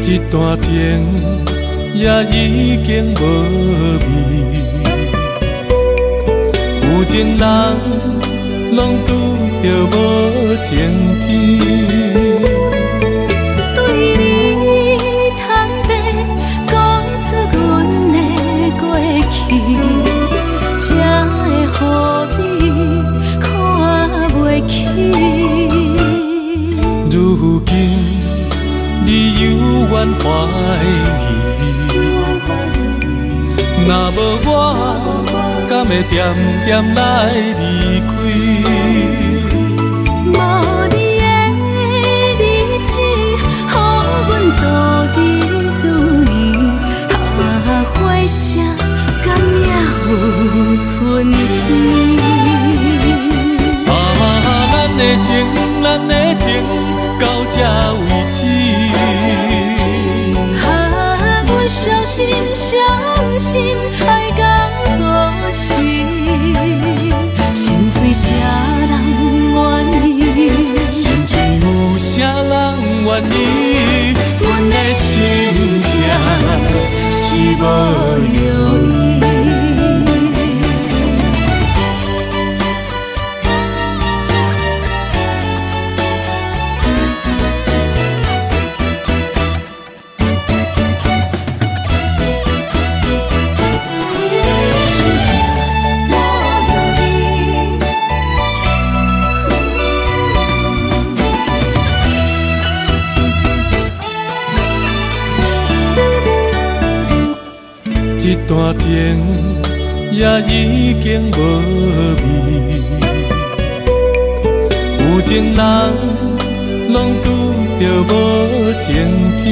[SPEAKER 5] 一段情也已经无味，有情人拢拄着无情天。
[SPEAKER 2] 对你坦白讲出阮的过去，才会予你看袂起。
[SPEAKER 5] 如今你犹原怀疑，若无我，敢会点点来离开？
[SPEAKER 2] 无你的日子，予阮度日如年，花谢甘也有春天。
[SPEAKER 5] 咱的情，咱的情，到这为止。
[SPEAKER 2] 阮伤心，伤心，爱到何时？心碎啥人愿意？
[SPEAKER 5] 心碎有啥人愿意？阮的心痛是无容易。一段情也已经无味，有情人拢拄着无情天。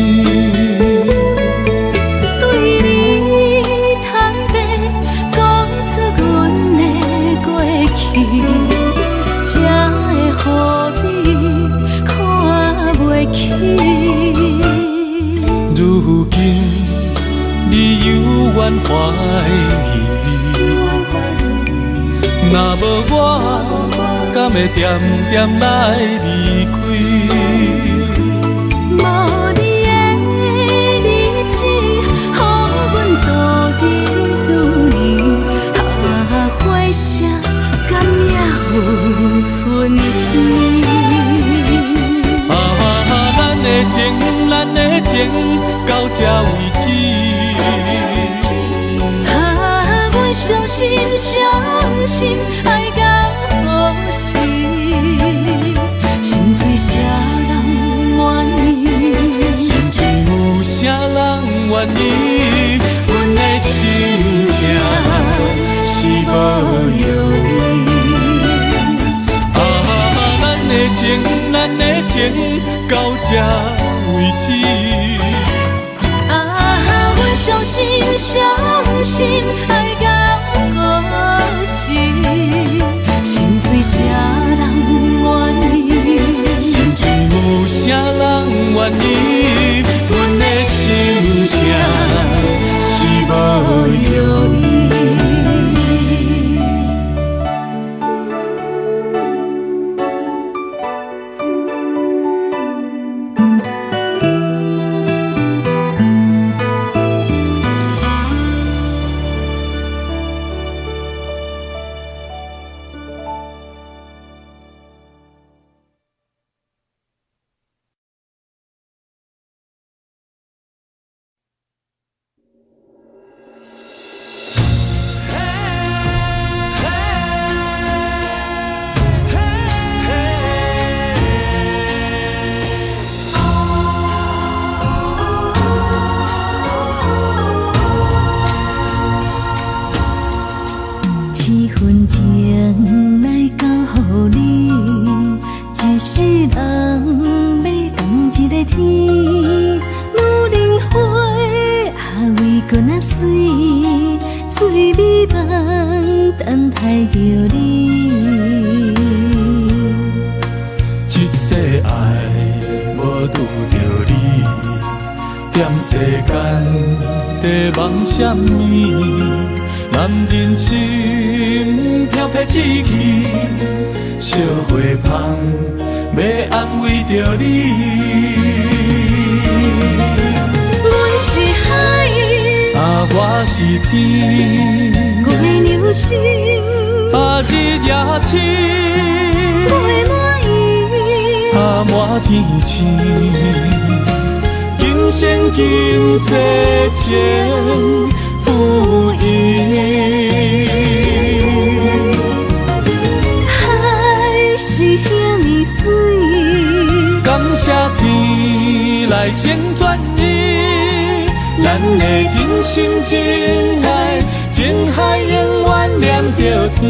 [SPEAKER 2] 对你坦白讲出阮的过去，才会予你看袂起。
[SPEAKER 5] 如今你犹原怀疑，若无我，敢会点点来离开？
[SPEAKER 2] 无你的日子，予阮度日如年，花谢甘也有春天。
[SPEAKER 5] 咱的情，咱的情，到这为止。
[SPEAKER 2] 阮伤心，伤心，爱到何时？心碎啥人愿意？
[SPEAKER 5] 心碎有啥人愿意？到这为止。
[SPEAKER 2] 啊，阮相信爱到何时，心碎啥人愿意？
[SPEAKER 5] 心碎有啥人愿意？阮的心情是无容易。什么？男人心飘撇志气，烧花香要安慰着你。
[SPEAKER 2] 阮是海，
[SPEAKER 5] 我是天，
[SPEAKER 2] 月流星，
[SPEAKER 5] 日夜星，
[SPEAKER 2] 月满意，
[SPEAKER 5] 满天星。今生今世情不移，
[SPEAKER 2] 海是遐尼水，
[SPEAKER 5] 感谢天来成全伊，咱的真心真爱，情海永远念着天。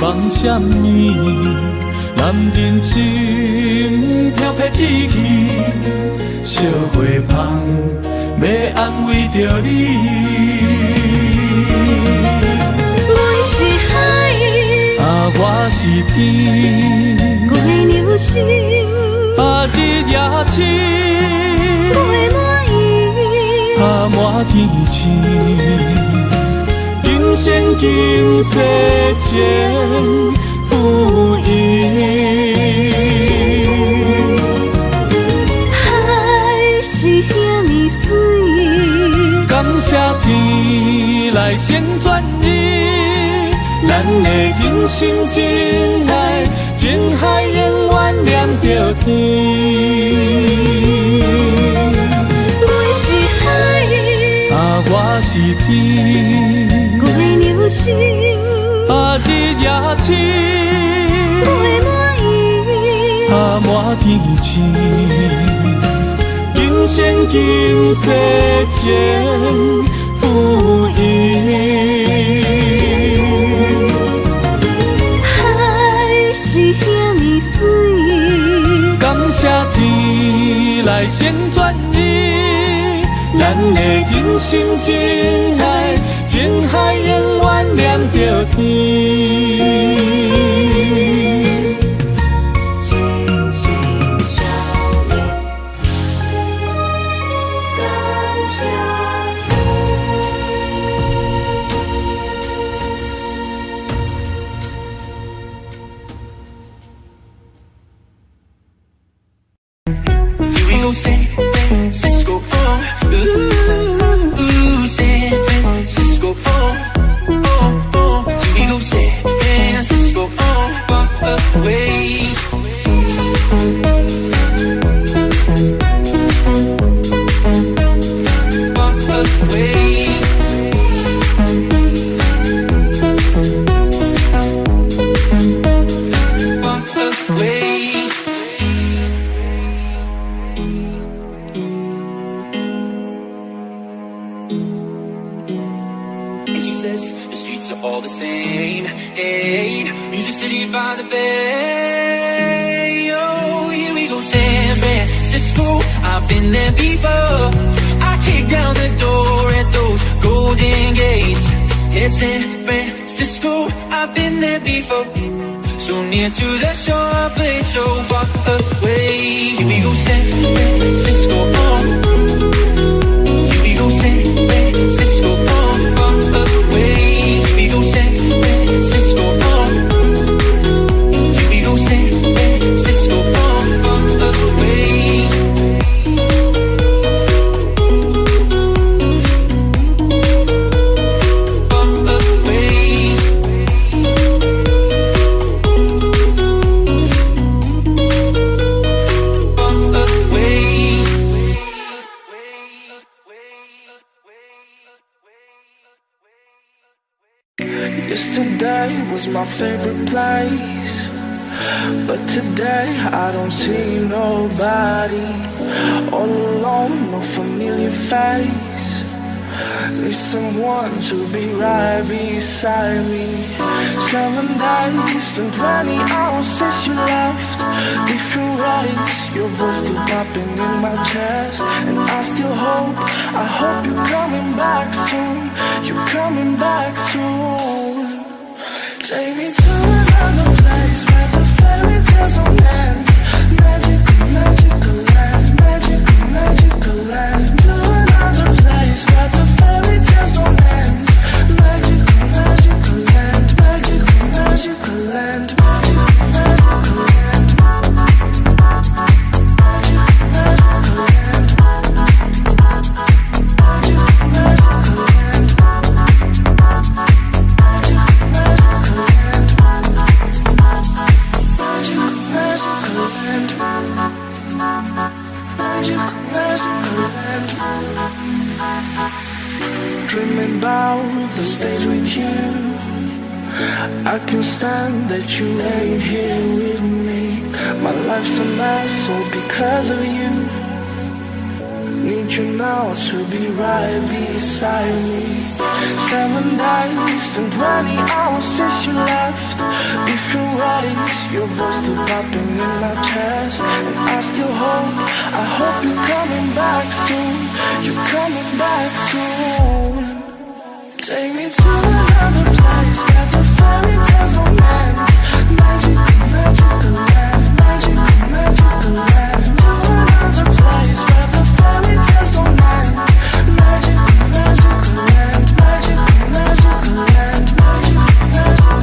[SPEAKER 5] 梦什么？男人心飘撇志气，烧花香要安慰着你。
[SPEAKER 2] 阮是海，
[SPEAKER 5] 我是天，
[SPEAKER 2] 月流星，
[SPEAKER 5] 日夜星，
[SPEAKER 2] 月满意，
[SPEAKER 5] 满天星。今生今世情不移，
[SPEAKER 2] 海是遐尼水，
[SPEAKER 5] 感谢天来成全伊，咱的真心真爱，情海永远念着天。
[SPEAKER 2] 阮是海，
[SPEAKER 5] 我是天。
[SPEAKER 2] 星，
[SPEAKER 5] 日夜星，
[SPEAKER 2] 月满意，
[SPEAKER 5] 满天星。今生今世情不移，
[SPEAKER 2] 海是遐尼水，
[SPEAKER 5] 感谢天来成全伊，咱的真心真爱，情海永远念着天。
[SPEAKER 6] go San Francisco, ooh, San Francisco, here we go San Francisco, away. Music City by the bay. Oh, here we go, San Francisco. I've been there before. I kick down the door at those golden gates. Yeah, San Francisco. I've been there before. So near to the shore, but so far away. Here we go, San Francisco. Here we go, San Francisco. Away. Here we go, San Francisco.
[SPEAKER 7] Yesterday was my favorite place, but today I don't see nobody. All alone, no familiar face. Need someone to be right beside me. 7 days and 20 hours since you left. Different ways, your voice still popping in my chest. And I still hope, I hope you're coming back soon. You're coming back soon. Take me to another place where the fairy tales don't end. Magical, magical land, magical, magical land. To another place where the fairy tales don't end. Magical, magical land, magical, magical land, magical, magical land. Magical, magical land. Dreaming about those days with you. I can't stand that you ain't here with me. My life's a mess all because of you. Need you now to be right beside me. 7 days and 20 hours since you left. Different ways, your voice still popping in my chest. And I still hope, I hope you're coming back soon. You're coming back soon. Take me to another place where the fairy tales don't end. Magical, magical land, magical, magical land. To another place where the fairy tales don't end. Magical, magical land, magical, magical land, magical, magical land. Magical,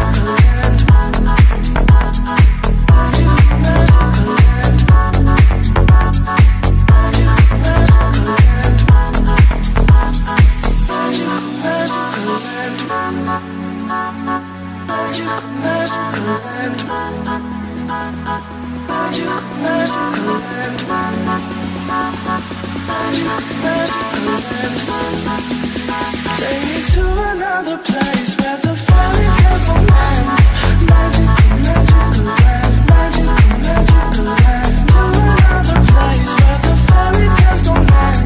[SPEAKER 7] magical land. Magical, magical land. Take me to another place where the fairy tales don't end. Magical, magical land, magical, magical land. To another place where the fairy tales don't end.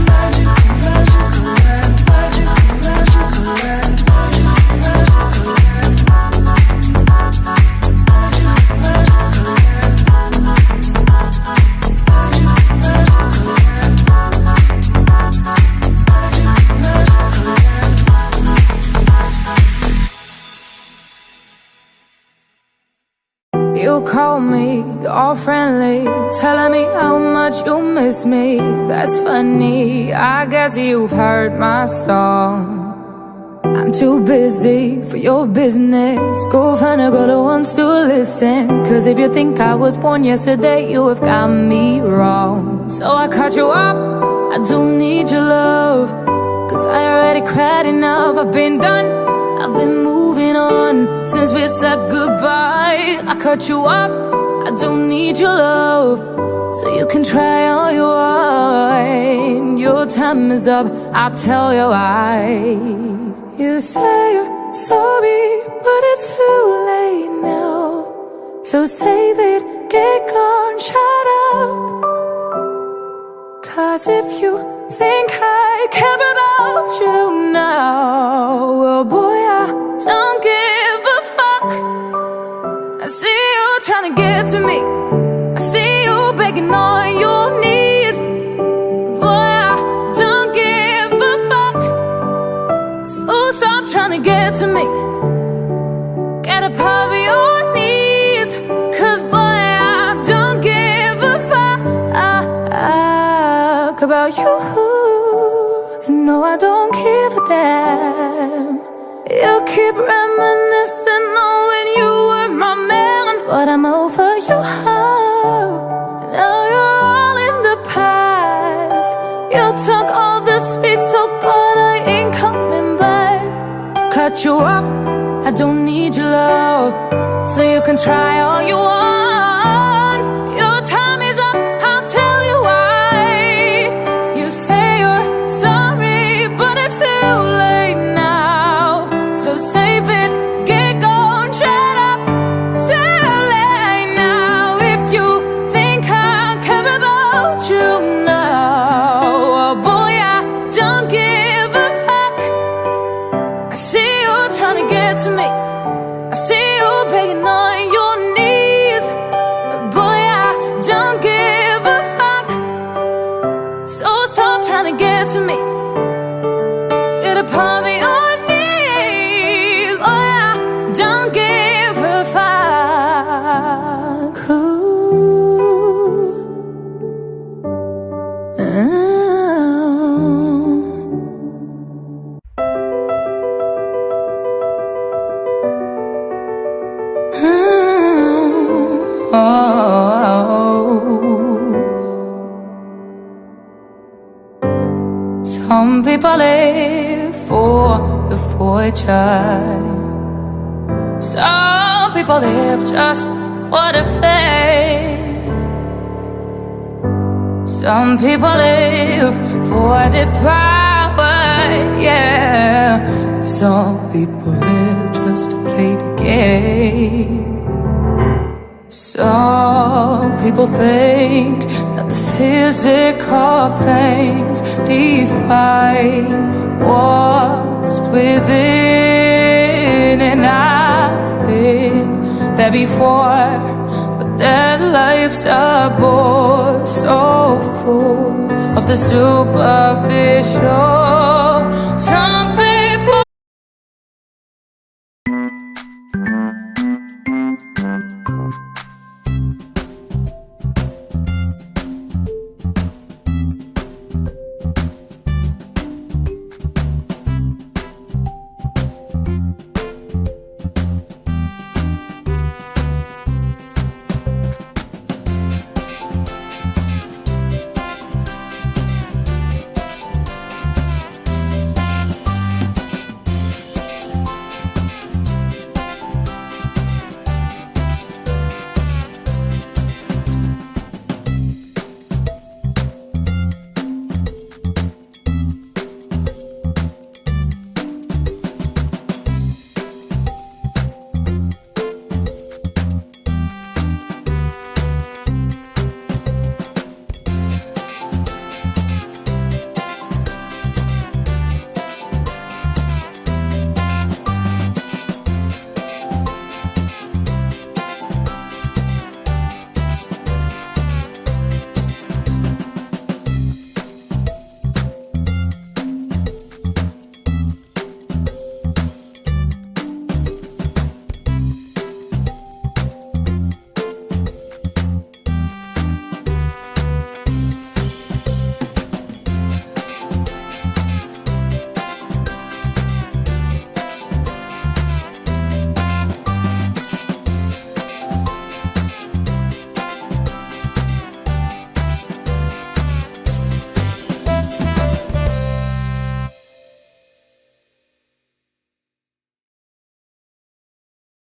[SPEAKER 7] Magical, magical land, magical, magical land, magical, magical land. Magical, magical land.
[SPEAKER 8] You call me all friendly, telling me how much you miss me. That's funny, I guess you've heard my song. I'm too busy for your business. Go find a girl who wants to listen. Cause if you think I was born yesterday, you have got me wrong. So I cut you off, I don't need your love. Cause I already cried enough, I've been done, I've been moving on since we said goodbye. I cut you off, I don't need your love. So you can try all you want. Your time is up, I'll tell you why. You say you're sorry, but it's too late now. So save it, get gone, shut up. Cause if you think I care about you now, well boy, I don't give a fuck. I see you trying to get to me, I see you begging on your knees. Boy, I don't give a fuck. So stop trying to get to me, get up off your knees. Cause boy, I don't give a fuck about you. No, I don't give a damn. You keep reminiscing on when you were my man, but I'm over you. Now you're all in the past. You took all the sweet talk, but I ain't coming back. Cut you off, I don't need your love. So you can try all you want. Your time is up, I'll tell you why. You say you're sorry, but it's too late now. So save it, get gone, shut up. Too late now. If you think I care about you now, oh boy, I don't give a fuck. I see you trying to get to me, I see you begging on your knees. But boy, I don't give a fuck. So stop trying to get to me, get up on your knees. Boy, I don't give a fuck. Some people live for the fortune. Some people live just for the fame. Some people live for the power, yeah. Some people live just to play the game. Some people think that the physical things define what's within. And I've been there before, but their lives are bored, so full of the superficial. Some